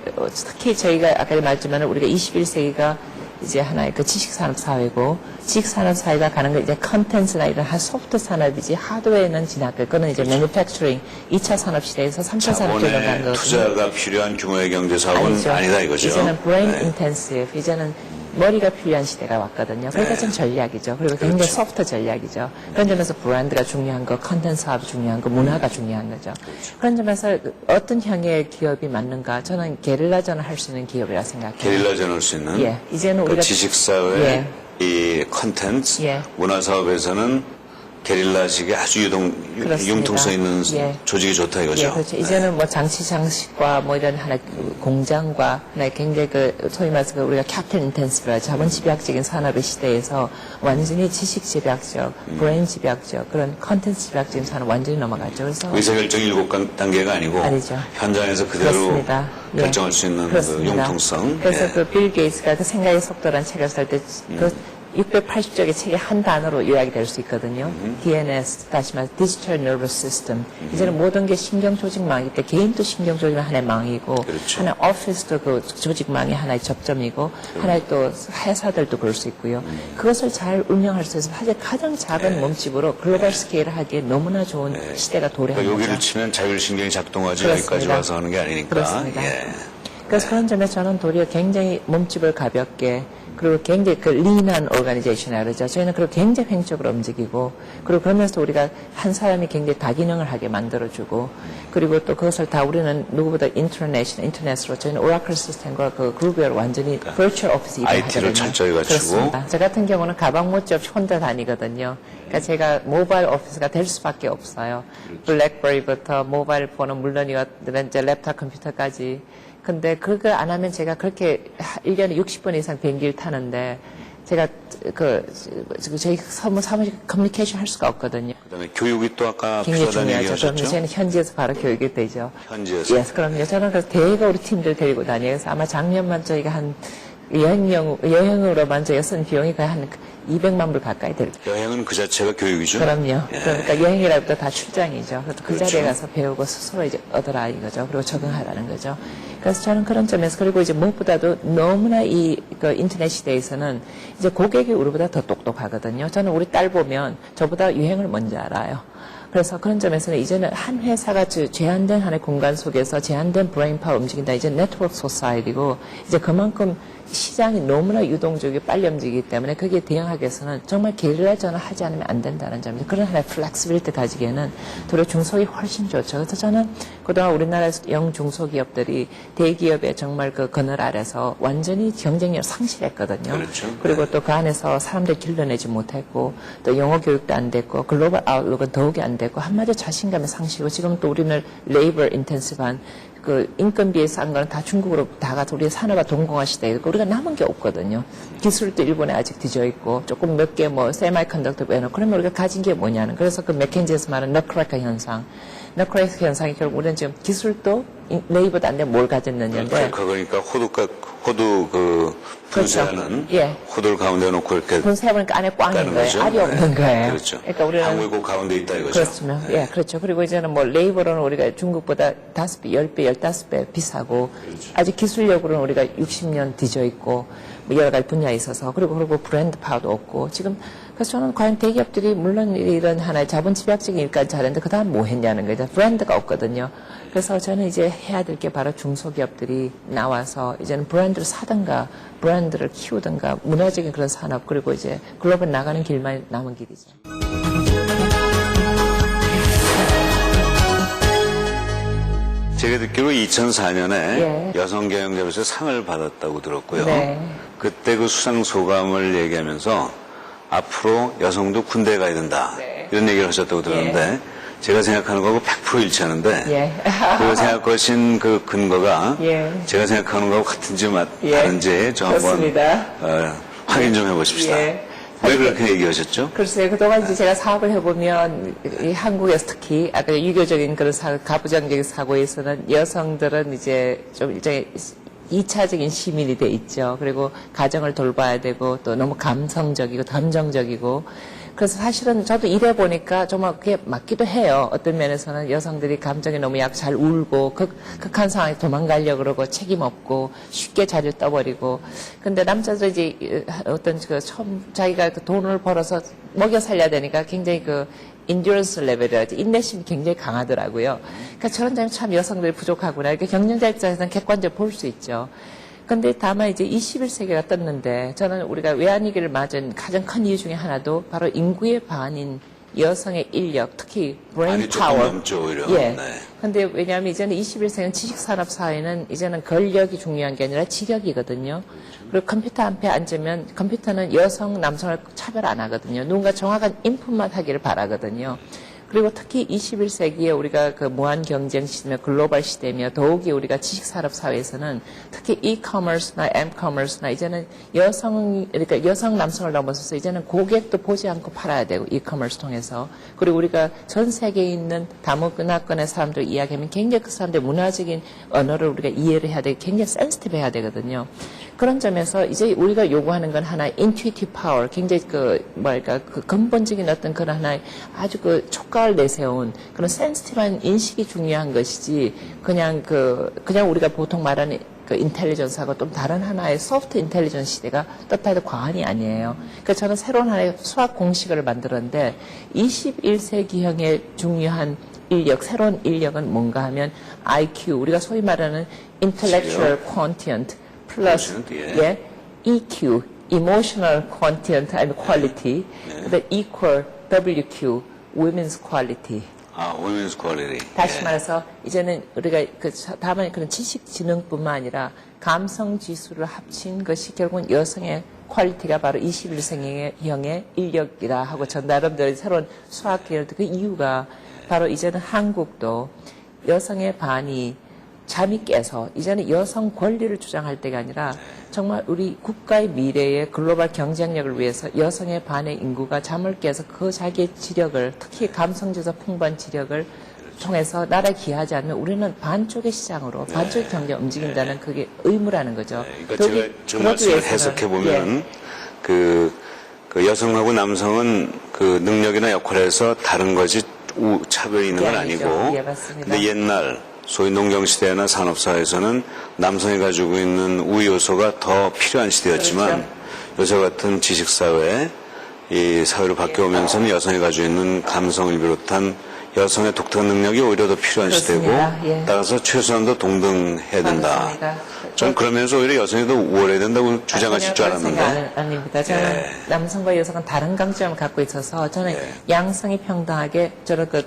[SPEAKER 3] 특히 저희가 아까 말했지만 우리가 21세기가 이제 하나의 그 지식산업 사회고 지식산업 사회가 가는 건 이제 컨텐츠나 이런 소프트 산업이지 하드웨어는 지났고 그거는 이제 매니팩처링 2차 산업 시대에서 3차 산업 시대로 가는 거거든요.
[SPEAKER 2] 투자가 필요한 규모의 경제 사업은 아니다 이거죠.
[SPEAKER 3] 이제는 브레인 인텐시브, 이제는 머리가 필요한 시대가 왔거든요. 그러니까 좀 전략이죠. 그리고 굉장히 소프트 전략이죠. 그런 점에서 브랜드가 중요한 거, 컨텐츠 사업이 중요한 거, 문화가 중요한 거죠. 그런 점에서 어떤 형의 기업이 맞는가? 저는 게릴라전을 할 수 있는 기업이라 생각해요.
[SPEAKER 2] 게릴라전 할 수 있는
[SPEAKER 3] 예, 이제는
[SPEAKER 2] 그
[SPEAKER 3] 우리가
[SPEAKER 2] 지식사회
[SPEAKER 3] 예.
[SPEAKER 2] 이 컨텐츠
[SPEAKER 3] 예.
[SPEAKER 2] 문화사업에서는 게릴라식의 아주
[SPEAKER 3] 그렇습니다.
[SPEAKER 2] 융통성 있는
[SPEAKER 3] 예.
[SPEAKER 2] 조직이 좋다 이거죠.
[SPEAKER 3] 예, 그렇죠. 이제는 뭐 장식과 뭐 이런 하나의 공장과 하나의 굉장히 소위 말해서 우리가 캐피탈 인텐시브라 자본 집약적인 산업의 시대에서 완전히 지식 집약적, 브레인 집약적 그런 컨텐츠 집약적인 산업 완전히 넘어갔죠. 그래서
[SPEAKER 2] 의사결정 7단계가 아니고
[SPEAKER 3] 아니죠.
[SPEAKER 2] 현장에서 그대로
[SPEAKER 3] 그렇습니다. 예.
[SPEAKER 2] 결정할 수 있는 그
[SPEAKER 3] 그렇습니다.
[SPEAKER 2] 융통성.
[SPEAKER 3] 그래서
[SPEAKER 2] 예.
[SPEAKER 3] 그 빌 게이츠가 그 생각의 속도라는 책을 쓸 때 그 680쪽의 책이 한 단어로 요약이 될 수 있거든요. DNS, 다시 말해서 Digital Nervous System. 이제는 모든 게 신경조직망이기 때문에 개인도 신경조직망 하나의 망이고
[SPEAKER 2] 그렇죠.
[SPEAKER 3] 하나의 오피스도 그 조직망이 하나의 접점이고 하나의 또 회사들도 그럴 수 있고요. 그것을 잘 운영할 수 있어서 사실 가장 작은 몸집으로 글로벌 스케일을 하기에 너무나 좋은 시대가 도래한
[SPEAKER 2] 그러니까
[SPEAKER 3] 거죠.
[SPEAKER 2] 여기를 치면 자율신경이 작동하지
[SPEAKER 3] 그렇습니다.
[SPEAKER 2] 여기까지 와서 하는 게 아니니까.
[SPEAKER 3] 그렇습니다.
[SPEAKER 2] 예.
[SPEAKER 3] 그래서 그런 점에서 저는 도리어 굉장히 몸집을 가볍게 그리고 굉장히 그 리인한 오르가니제이션이라고 그러죠. 저희는 그리고 굉장히 횡적으로 움직이고 그리고 그러면서 우리가 한 사람이 굉장히 다기능을 하게 만들어주고 그리고 또 그것을 다 우리는 누구보다 인터넷으로 저희는 오라클 시스템과 그 그룹웨어로 완전히 버추얼 오피스 일을
[SPEAKER 2] IT를
[SPEAKER 3] 하거든요.
[SPEAKER 2] 철저히 갖추고.
[SPEAKER 3] 그렇습니다. 저 같은 경우는 가방 못지없이 혼자 다니거든요. 그러니까 제가 모바일 오피스가 될 수밖에 없어요. 블랙베리부터 모바일 폰은 물론이고 이제 랩탑 컴퓨터까지. 근데 그거 안 하면 제가 그렇게 1년에 60번 이상 비행기를 타는데 제가 저희 사무실 커뮤니케이션 할 수가 없거든요.
[SPEAKER 2] 그다음에 교육이 또 아까
[SPEAKER 3] 굉장히
[SPEAKER 2] 필요하다는
[SPEAKER 3] 중요하죠.
[SPEAKER 2] 얘기하셨죠?
[SPEAKER 3] 그럼 저는 현지에서 바로 교육이 되죠.
[SPEAKER 2] 현지에서.
[SPEAKER 3] 예, 그럼요. 저는 그래서 대거 우리 팀들 데리고 다녀요. 그래서 아마 작년만 저희가 한 여행으로만 저희가 쓴 비용이 거의 한 200만 불 가까이 될 거예요.
[SPEAKER 2] 여행은 그 자체가 교육이죠.
[SPEAKER 3] 그럼요.
[SPEAKER 2] 예.
[SPEAKER 3] 그러니까 여행이라부터 다 출장이죠. 그래서 그
[SPEAKER 2] 그렇죠.
[SPEAKER 3] 자리에 가서 배우고 스스로 이제 얻어라 이거죠. 그리고 적응하라는 거죠. 그래서 저는 그런 점에서 그리고 이제 무엇보다도 너무나 그 인터넷 시대에서는 이제 고객이 우리보다 더 똑똑하거든요. 저는 우리 딸 보면 저보다 유행을 먼저 알아요. 그래서 그런 점에서는 이제는 한 회사가 제한된 하나의 공간 속에서 제한된 브레인 파워 움직인다. 이제 네트워크 소사이티고 이제 그만큼 시장이 너무나 유동적이고 빨리 움직이기 때문에 거기에 대응하기 위해서는 정말 게릴라전을 하지 않으면 안 된다는 점이죠. 그런 하나의 플렉시빌리티 가지기에는 도리어 중소기 훨씬 좋죠. 그래서 저는 그동안 우리나라에서 중소기업들이 대기업의 정말 그 그늘 아래서 완전히 경쟁력을 상실했거든요.
[SPEAKER 2] 그렇죠.
[SPEAKER 3] 그리고 또 그 안에서 사람들 길러내지 못했고 또 영어 교육도 안 됐고 글로벌 아웃룩은 더욱이 안 됐고 한마디로 자신감의 상실이고 지금 또 우리는 레이버 인텐시브한 그 인건비에 싼 거는 다 중국으로 다 가서 우리 산업화 동공화 시대에 우리가 남은 게 없거든요. 기술도 일본에 아직 뒤져 있고 조금 몇 개 뭐 세마이컨덕터 빼놓고 그러면 우리가 가진 게 뭐냐는 그래서 그 맥켄지에서 말하는 너크래커 현상. 너크래커 현상이 결국 우리는 지금 기술도 네이버도 안 되면 뭘 가졌느냐인데
[SPEAKER 2] 그러니까 호두 분쇄하는
[SPEAKER 3] 그렇죠. 예.
[SPEAKER 2] 호두를 가운데 놓고 이렇게
[SPEAKER 3] 분쇄해보니까 안에 꽝인
[SPEAKER 2] 따는
[SPEAKER 3] 거예요.
[SPEAKER 2] 거죠.
[SPEAKER 3] 알이 없는 거예요.
[SPEAKER 2] 그렇죠.
[SPEAKER 3] 그러니까 우리는
[SPEAKER 2] 한국이 그 가운데 있다 이거죠.
[SPEAKER 3] 그렇습니다. 예, 그렇죠. 그리고 이제는 뭐 레이버로는 우리가 중국보다 5배, 10배, 15배 비싸고 아직 기술력으로는 우리가 60년 뒤져 있고 뭐 여러 가지 분야에 있어서 그리고 브랜드 파워도 없고 지금 그래서 저는 과연 대기업들이 물론 이런 하나의 자본 집약적인 일까지 잘했는데 그 다음 뭐 했냐는 거죠. 브랜드가 없거든요. 그래서 저는 이제 해야 될 게 바로 중소기업들이 나와서 이제는 브랜드를 사든가 브랜드를 키우든가 문화적인 그런 산업 그리고 이제 글로벌 나가는 길만 남은 길이죠.
[SPEAKER 2] 제가 듣기로 2004년에
[SPEAKER 3] 예.
[SPEAKER 2] 여성 경영자로서 상을 받았다고 들었고요.
[SPEAKER 3] 네.
[SPEAKER 2] 그때 그 수상 소감을 얘기하면서 앞으로 여성도 군대에 가야 된다.
[SPEAKER 3] 네.
[SPEAKER 2] 이런 얘기를 하셨다고 들었는데 제가 생각하는 거하고 100% 일치하는데
[SPEAKER 3] 예.
[SPEAKER 2] 그 생각하신 그 근거가
[SPEAKER 3] 예.
[SPEAKER 2] 제가 생각하는 거하고 같은지
[SPEAKER 3] 예.
[SPEAKER 2] 다른지 좀 한번
[SPEAKER 3] 그렇습니다.
[SPEAKER 2] 확인 좀 해보십시다.
[SPEAKER 3] 예.
[SPEAKER 2] 왜 그렇게 얘기하셨죠?
[SPEAKER 3] 글쎄요, 그동안 이제 제가 사업을 해보면, 이 한국에서 특히, 아까 유교적인 그런 가부장적인 사고에서는 여성들은 이제 좀 일종의 2차적인 시민이 돼 있죠. 그리고 가정을 돌봐야 되고, 또 너무 감성적이고, 감정적이고, 그래서 사실은 저도 일해 보니까 정말 그게 맞기도 해요. 어떤 면에서는 여성들이 감정이 너무 잘 울고 극한 상황에 도망가려고 그러고 책임 없고 쉽게 자리를 떠버리고. 근데 남자들 이제 어떤 처음 자기가 그 돈을 벌어서 먹여 살려야 되니까 굉장히 인듀런스 레벨이라지 인내심이 굉장히 강하더라고요. 그러니까 저런 점이 참 여성들이 부족하구나. 이렇게 경영자 입장에서는 객관적으로 볼 수 있죠. 근데 다만 이제 21세기가 떴는데 저는 우리가 외환위기를 맞은 가장 큰 이유 중에 하나도 바로 인구의 반인 여성의 인력, 특히 브레인
[SPEAKER 2] 아니, 조금
[SPEAKER 3] 파워.
[SPEAKER 2] 넘죠, 오히려.
[SPEAKER 3] 예.
[SPEAKER 2] 네.
[SPEAKER 3] 근데 왜냐하면 이제는 21세기는 지식산업 사회는 이제는 권력이 중요한 게 아니라 지력이거든요. 그리고 컴퓨터 앞에 앉으면 컴퓨터는 여성, 남성을 차별 안 하거든요. 누군가 정확한 인풋만 하기를 바라거든요. 그리고 특히 21세기에 우리가 그 무한 경쟁 시대며 글로벌 시대며 더욱이 우리가 지식산업 사회에서는 특히 e-commerce나 m-commerce나 이제는 그러니까 여성, 남성을 넘어서서 이제는 고객도 보지 않고 팔아야 되고 e-commerce 통해서. 그리고 우리가 전 세계에 있는 다문화권의 사람들 이야기하면 굉장히 그 사람들의 문화적인 언어를 우리가 이해를 해야 되고 굉장히 센시티브 해야 되거든요. 그런 점에서 이제 우리가 요구하는 건 하나의 intuitive power, 굉장히 그 근본적인 어떤 그런 하나의 아주 그 촉각을 내세운 그런 센시티브한 인식이 중요한 것이지 그냥 우리가 보통 말하는 그 인텔리전스하고 좀 다른 하나의 소프트 인텔리전스 시대가 떴다 해도 과언이 아니에요. 그러니까 저는 새로운 하나의 수학 공식을 만들었는데 21세기형의 중요한 인력, 새로운 인력은 뭔가 하면 IQ, 우리가 소위 말하는 intellectual quotient 플러스
[SPEAKER 2] 예.
[SPEAKER 3] EQ, emotional quotient and quality, 그다음 equal WQ, women's quality.
[SPEAKER 2] 아, women's quality.
[SPEAKER 3] 다시
[SPEAKER 2] 예.
[SPEAKER 3] 말해서 이제는 우리가 다만 그런 지식 지능뿐만 아니라 감성 지수를 합친 것이 결국은 여성의 퀄리티가 바로 21세기형의 인력이라 하고 전 나름대로 새로운 수학 계열도 그 이유가 바로 이제는 한국도 여성의 반이 잠이 깨서 이제는 여성 권리를 주장할 때가 아니라 정말 우리 국가의 미래의 글로벌 경쟁력을 위해서 여성의 반의 인구가 잠을 깨서 그 자기의 지력을 특히 감성지수 풍부한 지력을 통해서 나라에 기여하지 않으면 우리는 반쪽의 시장으로 반쪽의 경제가 움직인다는 그게 의무라는 거죠.
[SPEAKER 2] 그러니까 제가 저 말씀을 해석해 보면 그 여성하고 남성은 그 능력이나 역할에서 다른 거지 차별이 있는 건 아니고.
[SPEAKER 3] 예, 맞습니다.
[SPEAKER 2] 근데 옛날 소위 농경시대나 산업사회에서는 남성이 가지고 있는 우위 요소가 더 필요한 시대였지만
[SPEAKER 3] 그렇죠.
[SPEAKER 2] 요새 같은 지식사회, 이 사회로 바뀌어오면서는 여성이 가지고 있는 감성을 비롯한 여성의 독특한 능력이 오히려 더 필요한
[SPEAKER 3] 그렇습니다.
[SPEAKER 2] 시대고
[SPEAKER 3] 예.
[SPEAKER 2] 따라서 최소한도 동등해야 된다.
[SPEAKER 3] 맞습니다.
[SPEAKER 2] 전 그러면서 오히려 여성이 더 우월해야 된다고 주장하실 줄
[SPEAKER 3] 그런 생각
[SPEAKER 2] 알았는데
[SPEAKER 3] 아닙니다. 저는
[SPEAKER 2] 예.
[SPEAKER 3] 남성과 여성은 다른 강점을 갖고 있어서 저는 양성이 평등하게 저는 그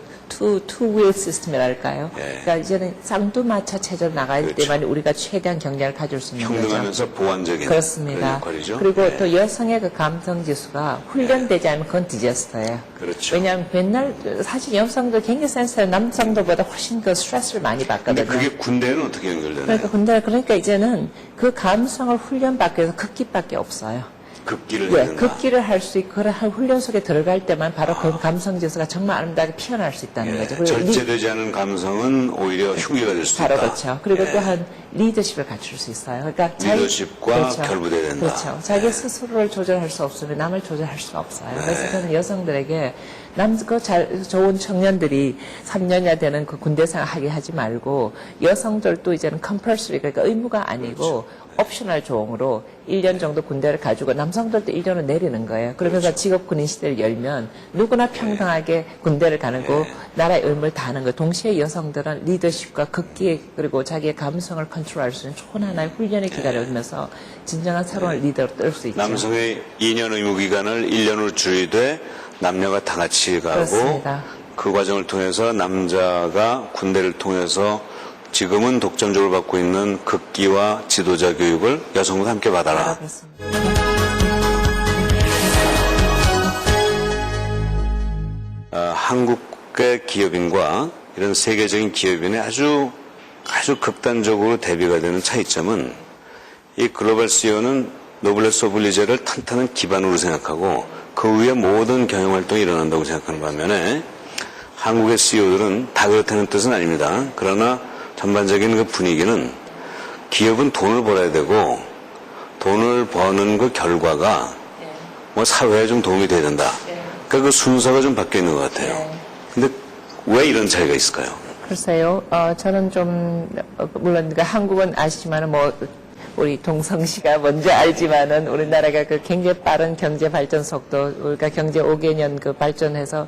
[SPEAKER 3] two-wheel 시스템이랄까요? 그러니까 이제는 쌍두마차 체제로 나갈
[SPEAKER 2] 그렇죠.
[SPEAKER 3] 때만 우리가 최대한 경쟁을 가질 수 있는 거죠.
[SPEAKER 2] 평등하면서 보완적인
[SPEAKER 3] 그렇습니다.
[SPEAKER 2] 그런 역할이죠.
[SPEAKER 3] 그리고
[SPEAKER 2] 네.
[SPEAKER 3] 또 여성의 그 감성 지수가 훈련되지 않으면 그건 디저스터예요.
[SPEAKER 2] 그렇죠.
[SPEAKER 3] 왜냐하면 맨날 사실 여성들 굉장히 센스한 남성들보다 훨씬 그 스트레스를 많이 받거든요.
[SPEAKER 2] 근데 그게 군대는 어떻게 연결되나요?
[SPEAKER 3] 그러니까 이제는 그 감성을 훈련받기 위해서 극기밖에 없어요.
[SPEAKER 2] 극기를 해야
[SPEAKER 3] 예,
[SPEAKER 2] 된다.
[SPEAKER 3] 극기를 할 수 있고 그런 훈련 속에 들어갈 때만 바로 그 감성 지수가 정말 아름다우게 피어날 수 있다는 거죠. 그리고
[SPEAKER 2] 절제되지 않은 감성은 오히려 흉기가 될 수 있다.
[SPEAKER 3] 바로 그렇죠. 그리고 또한 리더십을 갖출 수 있어요. 그러니까
[SPEAKER 2] 리더십과 결부돼야 된다.
[SPEAKER 3] 그렇죠. 자기 스스로를 조절할 수 없으면 남을 조절할 수가 없어요. 그래서 저는 여성들에게 좋은 청년들이 3년이나 되는 그 군대 생활하게 하지 말고 여성들도 이제는 compulsory 그러니까 의무가 아니고 옵셔널 조항으로 1년 정도 군대를 가지고 남성들도 1년을 내리는 거예요. 그러면서 직업 군인 시대를 열면 누구나 평등하게 군대를 가는 거 나라의 의무를 다하는 거. 동시에 여성들은 리더십과 극기 그리고 자기의 감성을 컨트롤할 수 있는 좋은 하나의 훈련의 기간을 얻으면서 진정한 새로운 리더로 뜰 수 있죠.
[SPEAKER 2] 남성의 2년 의무 기간을 1년으로 줄이되 남녀가 다 같이 가고
[SPEAKER 3] 그렇습니다.
[SPEAKER 2] 그 과정을 통해서 남자가 군대를 통해서 지금은 독점적으로 받고 있는 극기와 지도자 교육을 여성도 함께 받아라.
[SPEAKER 3] 그렇습니다.
[SPEAKER 2] 한국의 기업인과 이런 세계적인 기업인의 아주 극단적으로 대비가 되는 차이점은 이 글로벌 CEO는 노블레스 오브 리제를 탄탄한 기반으로 생각하고 그 위에 모든 경영활동이 일어난다고 생각하는 반면에 한국의 CEO들은 다 그렇다는 뜻은 아닙니다. 그러나 전반적인 그 분위기는 기업은 돈을 벌어야 되고 돈을 버는 그 결과가 뭐 사회에 좀 도움이 돼야 된다. 그러니까 그 순서가 좀 바뀌어 있는 것 같아요. 근데 왜 이런 차이가 있을까요?
[SPEAKER 3] 글쎄요, 저는 좀, 물론, 그러니까 한국은 아시지만은 뭐, 우리 동성 씨가 먼저 알지만은 우리나라가 그 굉장히 빠른 경제 발전 속도, 우리가 경제 5개년 그 발전해서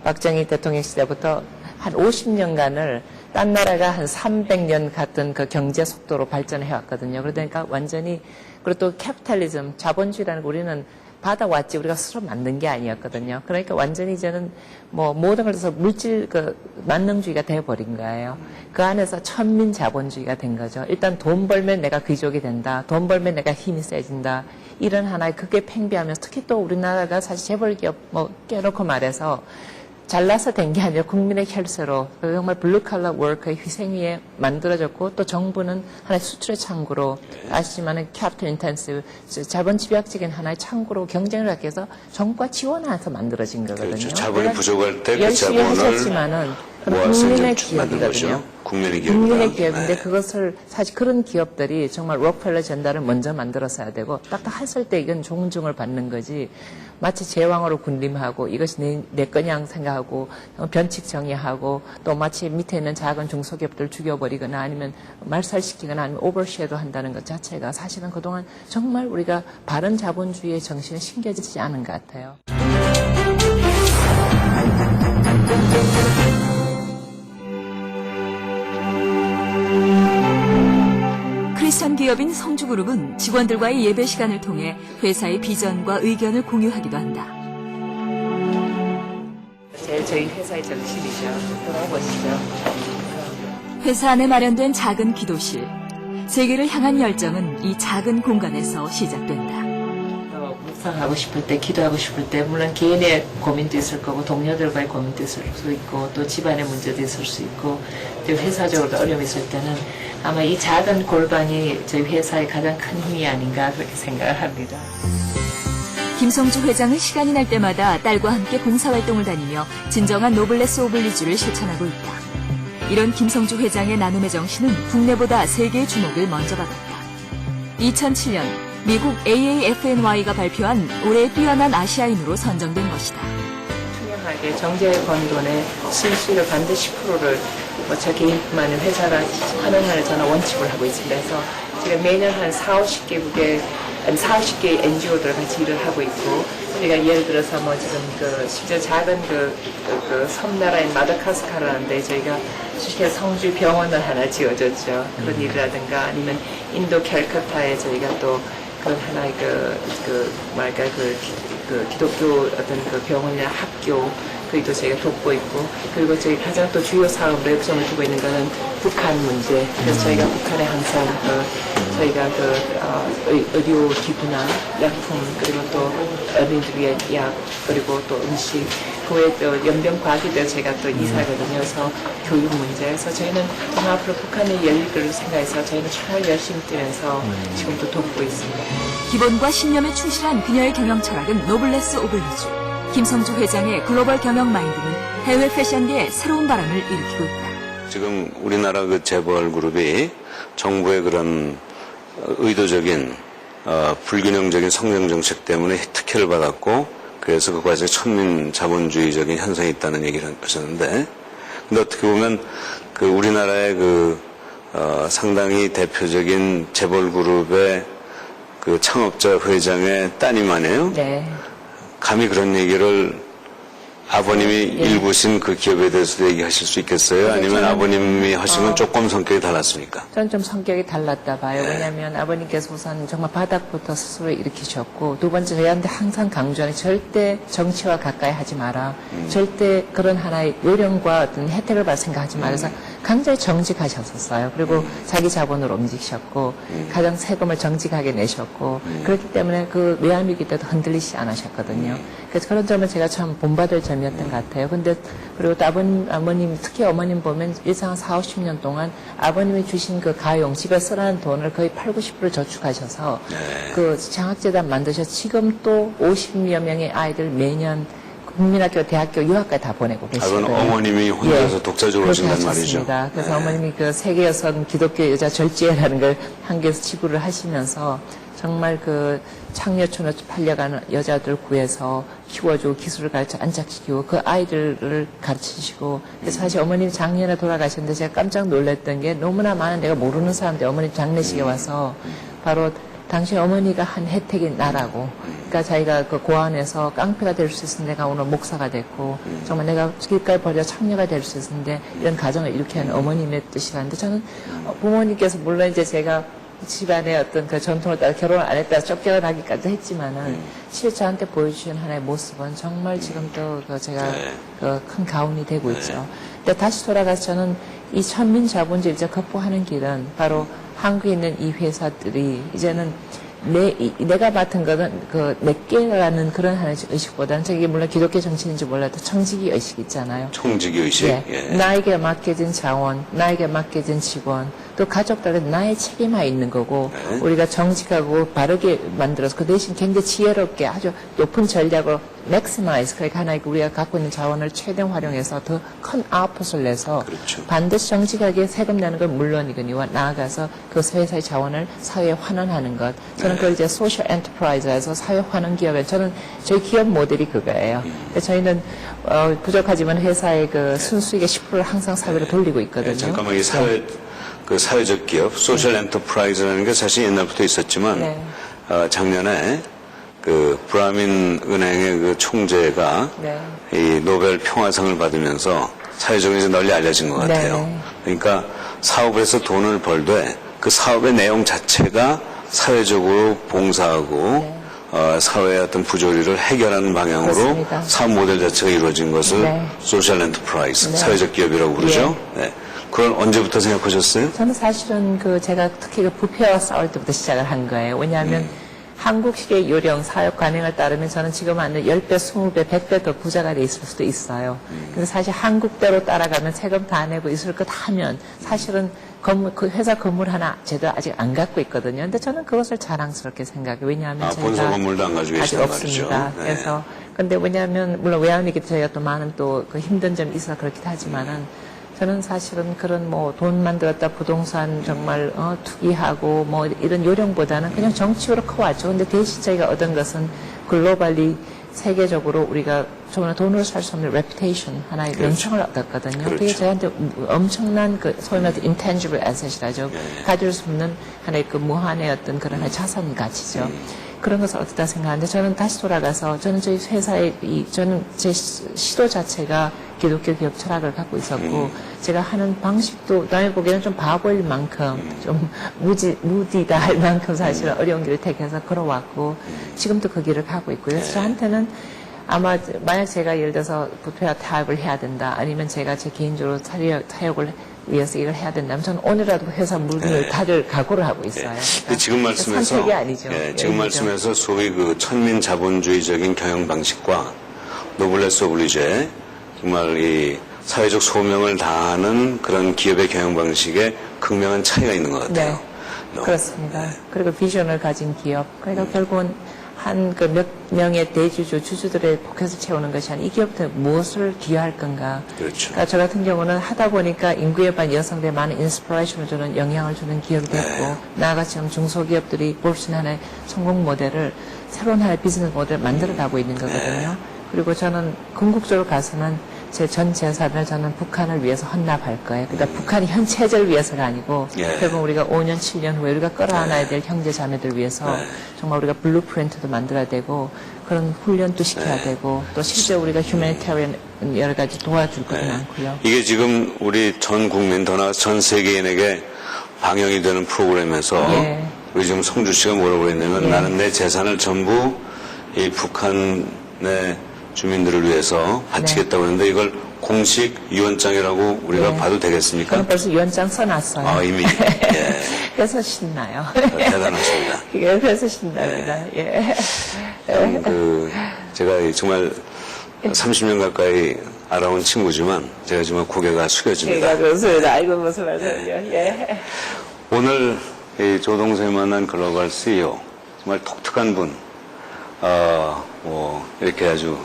[SPEAKER 3] 박정희 대통령 시대부터 한 50년간을 딴 나라가 한 300년 같은 그 경제 속도로 발전해 왔거든요. 그러니까 완전히, 그리고 또 캐피탈리즘, 자본주의라는 거 우리는 받아왔지 우리가 스스로 만든 게 아니었거든요. 그러니까 완전히 이제는 뭐 모든 걸 해서 물질 그 만능주의가 돼버린 거예요. 그 안에서 천민 자본주의가 된 거죠. 일단 돈 벌면 내가 귀족이 된다. 돈 벌면 내가 힘이 세진다. 이런 하나의 그게 팽배하면서 특히 또 우리나라가 사실 재벌기업 뭐 깨놓고 말해서 잘나서 된 게 아니라 국민의 혈세로 정말 블루칼라 워커의 희생 위에 만들어졌고 또 정부는 하나의 수출의 창구로 아시지만은 캐피털 인텐시브 자본 집약적인 하나의 창구로 경쟁을 하기 위해서 정부가 지원해서 만들어진 거거든요.
[SPEAKER 2] 그렇죠. 자본이 부족할 때 그
[SPEAKER 3] 열심히
[SPEAKER 2] 자본을
[SPEAKER 3] 하셨지만은
[SPEAKER 2] 모아서
[SPEAKER 3] 국민의
[SPEAKER 2] 이제 만든
[SPEAKER 3] 기업이거든요.
[SPEAKER 2] 거죠. 국민의 기업이다.
[SPEAKER 3] 국민의 기업인데
[SPEAKER 2] 네.
[SPEAKER 3] 그것을 사실 그런 기업들이 정말 록펠러 젠다를 먼저 만들었어야 되고 딱 했을 때 이건 존중을 받는 거지 마치 제왕으로 군림하고 이것이 내 거냥 생각하고 변칙 정의하고 또 마치 밑에 있는 작은 중소기업들 죽여버리거나 아니면 말살시키거나 아니면 오버쉐도 한다는 것 자체가 사실은 그동안 정말 우리가 바른 자본주의의 정신에 심겨지지 않은 것 같아요.
[SPEAKER 1] 크리스천 기업인 성주그룹은 직원들과의 예배 시간을 통해 회사의 비전과 의견을 공유하기도 한다.
[SPEAKER 3] 제일 저희 회사의 정신이죠. 돌아보시죠.
[SPEAKER 1] 회사 안에 마련된 작은 기도실. 세계를 향한 열정은 이 작은 공간에서 시작된다.
[SPEAKER 3] 묵상하고 싶을 때, 기도하고 싶을 때, 물론 개인의 고민도 있을 거고, 동료들과의 고민도 있을 수 있고, 또 집안의 문제도 있을 수 있고, 또 회사적으로도 어려움이 있을 때는 아마 이 작은 골방이 저희 회사의 가장 큰 힘이 아닌가 그렇게 생각을 합니다.
[SPEAKER 1] 김성주 회장은 시간이 날 때마다 딸과 함께 봉사활동을 다니며 진정한 노블레스 오블리주를 실천하고 있다. 이런 김성주 회장의 나눔의 정신은 국내보다 세계의 주목을 먼저 받았다. 2007년 미국 AAFNY가 발표한 올해의 뛰어난 아시아인으로 선정된 것이다.
[SPEAKER 3] 투명하게 정제에 번 돈의 실수를 반드시 10%를 저 개인뿐만 아니라 회사가 하는 날 저는 원칙을 하고 있습니다. 그래서 제가 매년 한 40-50개 NGO들 같이 일을 하고 있고, 우리가 예를 들어서 뭐 지금 실제 작은 섬나라인 마다가스카르라는데 저희가 실제 성주 병원을 하나 지어줬죠. 그런 일이라든가 아니면 인도 캘커타에 저희가 또 그런 하나의 기독교 어떤 그 병원이나 학교 그것도 저희가 돕고 있고, 그리고 저희 가장 또 주요 사업으로 요점을 두고 있는 거는 북한 문제. 그래서 저희가 북한에 항상 저희가 의료 기부나 약품, 그리고 또 어린이들 위한 약, 그리고 또 음식, 그 외에 또 연변과학에 저희가 또 이사거든요. 그래서 교육 문제. 그래서 저희는 정말 앞으로 북한의 열리를 생각해서 저희는 정말 열심히 뛰면서 지금도 돕고 있습니다.
[SPEAKER 1] 기본과 신념에 충실한 그녀의 경영 철학은 노블레스 오블리주. 김성주 회장의 글로벌 경영 마인드는 해외 패션계에 새로운 바람을 일으키고 있다.
[SPEAKER 2] 지금 우리나라 그 재벌 그룹이 정부의 그런 의도적인 불균형적인 성장 정책 때문에 특혜를 받았고, 그래서 그 과정에 천민 자본주의적인 현상이 있다는 얘기를 하셨는데, 근데 어떻게 보면 그 우리나라의 상당히 대표적인 재벌 그룹의 그 창업자 회장의 따님 아니에요?
[SPEAKER 3] 네.
[SPEAKER 2] 감히 그런 얘기를 아버님이 일구신 그 기업에 대해서도 얘기하실 수 있겠어요? 아니면 아버님이 하신 건 조금 성격이 달랐습니까?
[SPEAKER 3] 저는 좀 성격이 달랐다 봐요. 왜냐하면 아버님께서 우선 정말 바닥부터 스스로 일으키셨고, 두 번째 저희한테 항상 강조하는 절대 정치와 가까이 하지 마라. 절대 그런 하나의 요령과 어떤 혜택을 받을 생각하지 마라. 그래서 굉장히 정직하셨었어요. 그리고 자기 자본으로 움직이셨고, 가장 세금을 정직하게 내셨고, 그렇기 때문에 그 외환위기 때도 흔들리지 않으셨거든요. 그래서 그런 점은 제가 참 본받을 점이었던 것 같아요. 근데, 그리고 또 아버님, 특히 어머님 보면 일상 40-50년 동안 아버님이 주신 그 가용, 집에 쓰라는 돈을 거의 80-90% 저축하셔서 그 장학재단 만드셔서 지금 또 50여 명의 아이들 매년 국민학교, 대학교, 유학까지 다 보내고 계시고요.
[SPEAKER 2] 그건 어머님이 혼자서 독자적으로 하신다는 말이죠.
[SPEAKER 3] 하셨습니다. 그래서 어머님이 그 세계 여성 기독교 여자 절제라는 걸 한국에서 지부를 하시면서 정말 그 창녀촌에 팔려가는 여자들 구해서 키워주고 기술을 가르쳐 안착시키고 그 아이들을 가르치시고, 그래서 사실 어머님이 작년에 돌아가셨는데 제가 깜짝 놀랐던 게 너무나 많은 내가 모르는 사람들이 어머님 장례식에 와서 바로 당신 어머니가 한 혜택이 나라고. 그러니까 자기가 그 고아원에서 깡패가 될 수 있었는데 내가 오늘 목사가 됐고 정말 내가 길가에 버려 창녀가 될 수 있었는데 이런 가정을 이렇게 하는 어머님의 뜻이라는데 저는 부모님께서 물론 이제 제가 집안의 어떤 그 전통을 따라 결혼을 안 했다 쫓겨나기까지 했지만은 실제 저한테 보여주신 하나의 모습은 정말 지금도 그 제가 그 큰 가운이 되고 있죠. 근데 다시 돌아가서 저는 이 천민 자본주의 이제 극복하는 길은 바로 한국에 있는 이 회사들이 이제는 내가 맡은 거는 그 내게라는 그런 하나의 의식보다는 저게 물론 기독교 정치인지 몰라도 청지기 의식 있잖아요.
[SPEAKER 2] 청지기 의식.
[SPEAKER 3] 예.
[SPEAKER 2] 예.
[SPEAKER 3] 나에게 맡겨진 자원, 나에게 맡겨진 직원, 또 가족들에게 나의 책임이 있는 거고 우리가 정직하고 바르게 만들어서 그 대신 굉장히 지혜롭게 아주 높은 전략으로 maximize 그러니까 하나의 우리가 갖고 있는 자원을 최대한 활용해서 더 큰 아웃풋을 내서
[SPEAKER 2] 그렇죠.
[SPEAKER 3] 반드시 정직하게 세금 내는 건 물론이거니와 나아가서 그 회사의 자원을 사회에 환원하는 것 저는 그걸 이제 소셜 엔터프라이즈에서 사회 환원 기업에 저는 저희 기업 모델이 그거예요. 저희는 부족하지만 회사의 그 순수익의 10%를 항상 사회로 돌리고 있거든요.
[SPEAKER 2] 잠깐만 이 사회적 기업, 소셜 엔터프라이즈라는 게 사실 옛날부터 있었지만 작년에 그 브라민 은행의 그 총재가 이 노벨 평화상을 받으면서 사회적으로 이제 널리 알려진 것 같아요. 그러니까 사업을 해서 돈을 벌되 그 사업의 내용 자체가 사회적으로 봉사하고 사회의 어떤 부조리를 해결하는 방향으로
[SPEAKER 3] 그렇습니다.
[SPEAKER 2] 사업 모델 자체가 이루어진 것을 소셜 엔터프라이즈, 사회적 기업이라고 부르죠. 네. 그걸 언제부터 생각하셨어요?
[SPEAKER 3] 저는 사실은 그 제가 특히 그 부패와 싸울 때부터 시작을 한 거예요. 왜냐하면 한국식의 요령, 사역 관행을 따르면 저는 지금 하는 10배, 20배, 100배 더 부자가 돼 있을 수도 있어요. 근데 사실 한국대로 따라가면 세금 다 내고 있을 것 하면 사실은 그 회사 건물 하나 제대로 아직 안 갖고 있거든요. 근데 저는 그것을 자랑스럽게 생각해요. 왜냐하면 제가
[SPEAKER 2] 본사 건물도 안 가지고
[SPEAKER 3] 아직
[SPEAKER 2] 계시단
[SPEAKER 3] 없습니다.
[SPEAKER 2] 말이죠. 네.
[SPEAKER 3] 그래서 근데 왜냐하면 물론 외환위기 때 저희가 또 많은 또 그 힘든 점이 있어서 그렇긴 하지만은 저는 사실은 그런 뭐 돈 만들었다 부동산 정말 투기하고 뭐 이런 요령보다는 그냥 정치로 커왔죠. 근데 대신 저희가 얻은 것은 글로벌리 세계적으로 우리가 정말 돈으로 살 수 없는 reputation 하나의 명성을 얻었거든요. 그게 저희한테 엄청난 그 소위 말해서 intangible asset이라죠. 가질 수 없는 하나의 그 무한의 어떤 그런 하나의 자산 가치죠. 그런 것을 얻었다 생각하는데 저는 다시 돌아가서 저는 저희 회사의 저는 제 시도 자체가 기독교 기업 철학을 갖고 있었고 제가 하는 방식도 남의 보기에는 좀 바보일 만큼 좀 무디다 할 만큼 사실은 어려운 길을 택해서 걸어왔고 지금도 그 길을 가고 있고요. 그래서 저한테는 아마 만약 제가 예를 들어서 부패와 타협을 해야 된다 아니면 제가 제 개인적으로 타협을 위해서 이걸 해야 된다면 저는 오늘라도 회사 물건을 다들 각오를 하고 있어요.
[SPEAKER 2] 근데 지금 말씀에서
[SPEAKER 3] 선택이 아니죠.
[SPEAKER 2] 지금 말씀에서 소위 그 천민 자본주의적인 경영 방식과 노블레스 오블리제 정말 이 사회적 소명을 다하는 그런 기업의 경영 방식에 극명한 차이가 있는 것 같아요.
[SPEAKER 3] 그렇습니다. 그리고 비전을 가진 기업. 그러니까 결국은 한 그 몇 명의 대주주, 주주들의 포켓을 채우는 것이 아니라 이 기업한테 무엇을 기여할 건가.
[SPEAKER 2] 그렇죠.
[SPEAKER 3] 그러니까 저 같은 경우는 하다 보니까 인구에 반 여성들에 많은 인스피레이션을 주는 영향을 주는 기업이 됐고 나아가 지금 중소기업들이 볼 수 있는 하나의 성공 모델을 새로운 하나의 비즈니스 모델을 만들어가고 있는 거거든요. 그리고 저는 궁극적으로 가서는 제 전 재산을 저는 북한을 위해서 헌납할 거예요. 그러니까 북한이 현 체제를 위해서가 아니고 결국 우리가 5년, 7년 후에 우리가 끌어안아야 될 형제 자매들 위해서 정말 우리가 블루프린트도 만들어야 되고 그런 훈련도 시켜야 되고 또 실제 우리가 휴머니테리언 여러 가지 도와줄 것도 많고요.
[SPEAKER 2] 이게 지금 우리 전 국민 더 나아가서 전 세계인에게 방영이 되는 프로그램에서 우리 지금 성주 씨가 뭐라고 했냐면 나는 내 재산을 전부 이 북한의 주민들을 위해서 바치겠다고 했는데 이걸 공식 유언장이라고 우리가 봐도 되겠습니까?
[SPEAKER 3] 저는 벌써 유언장 써놨어요.
[SPEAKER 2] 아, 이미.
[SPEAKER 3] 그래서 신나요.
[SPEAKER 2] 대단하십니다.
[SPEAKER 3] 그래서 신납니다.
[SPEAKER 2] 제가 정말 30년 가까이 알아온 친구지만 제가 정말 고개가 숙여집니다.
[SPEAKER 3] 제가 그렇습니다. 알고 무슨 말씀이요.
[SPEAKER 2] 오늘 이 조동생이 만난 글로벌 CEO 정말 독특한 분, 이렇게 아주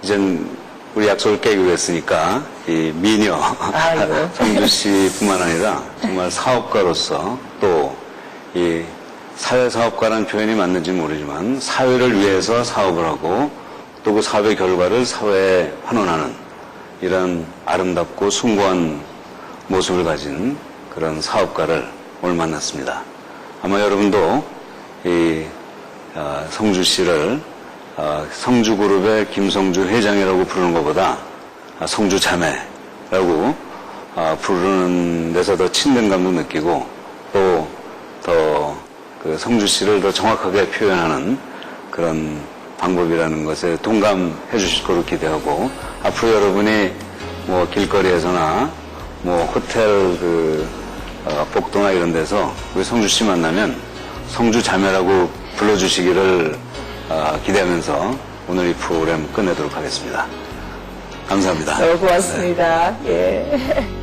[SPEAKER 2] 이젠 우리 약속을 깨기로 했으니까 이 미녀 성주 씨뿐만 아니라 정말 사업가로서 또 이 사회사업가라는 표현이 맞는지 모르지만 사회를 위해서 사업을 하고 또 그 사업의 결과를 사회에 환원하는 이런 아름답고 숭고한 모습을 가진 그런 사업가를 오늘 만났습니다. 아마 여러분도 이 성주 씨를 성주그룹의 김성주 회장이라고 부르는 것보다 성주 자매라고 부르는 데서 더 친근감도 느끼고 또 더 그 성주 씨를 더 정확하게 표현하는 그런 방법이라는 것에 동감해 주실 거로 기대하고 앞으로 여러분이 뭐 길거리에서나 뭐 호텔 복도나 이런 데서 우리 성주 씨 만나면 성주 자매라고 불러주시기를 기대하면서 오늘 이 프로그램 끝내도록 하겠습니다. 감사합니다.
[SPEAKER 3] 너무 고맙습니다. 예.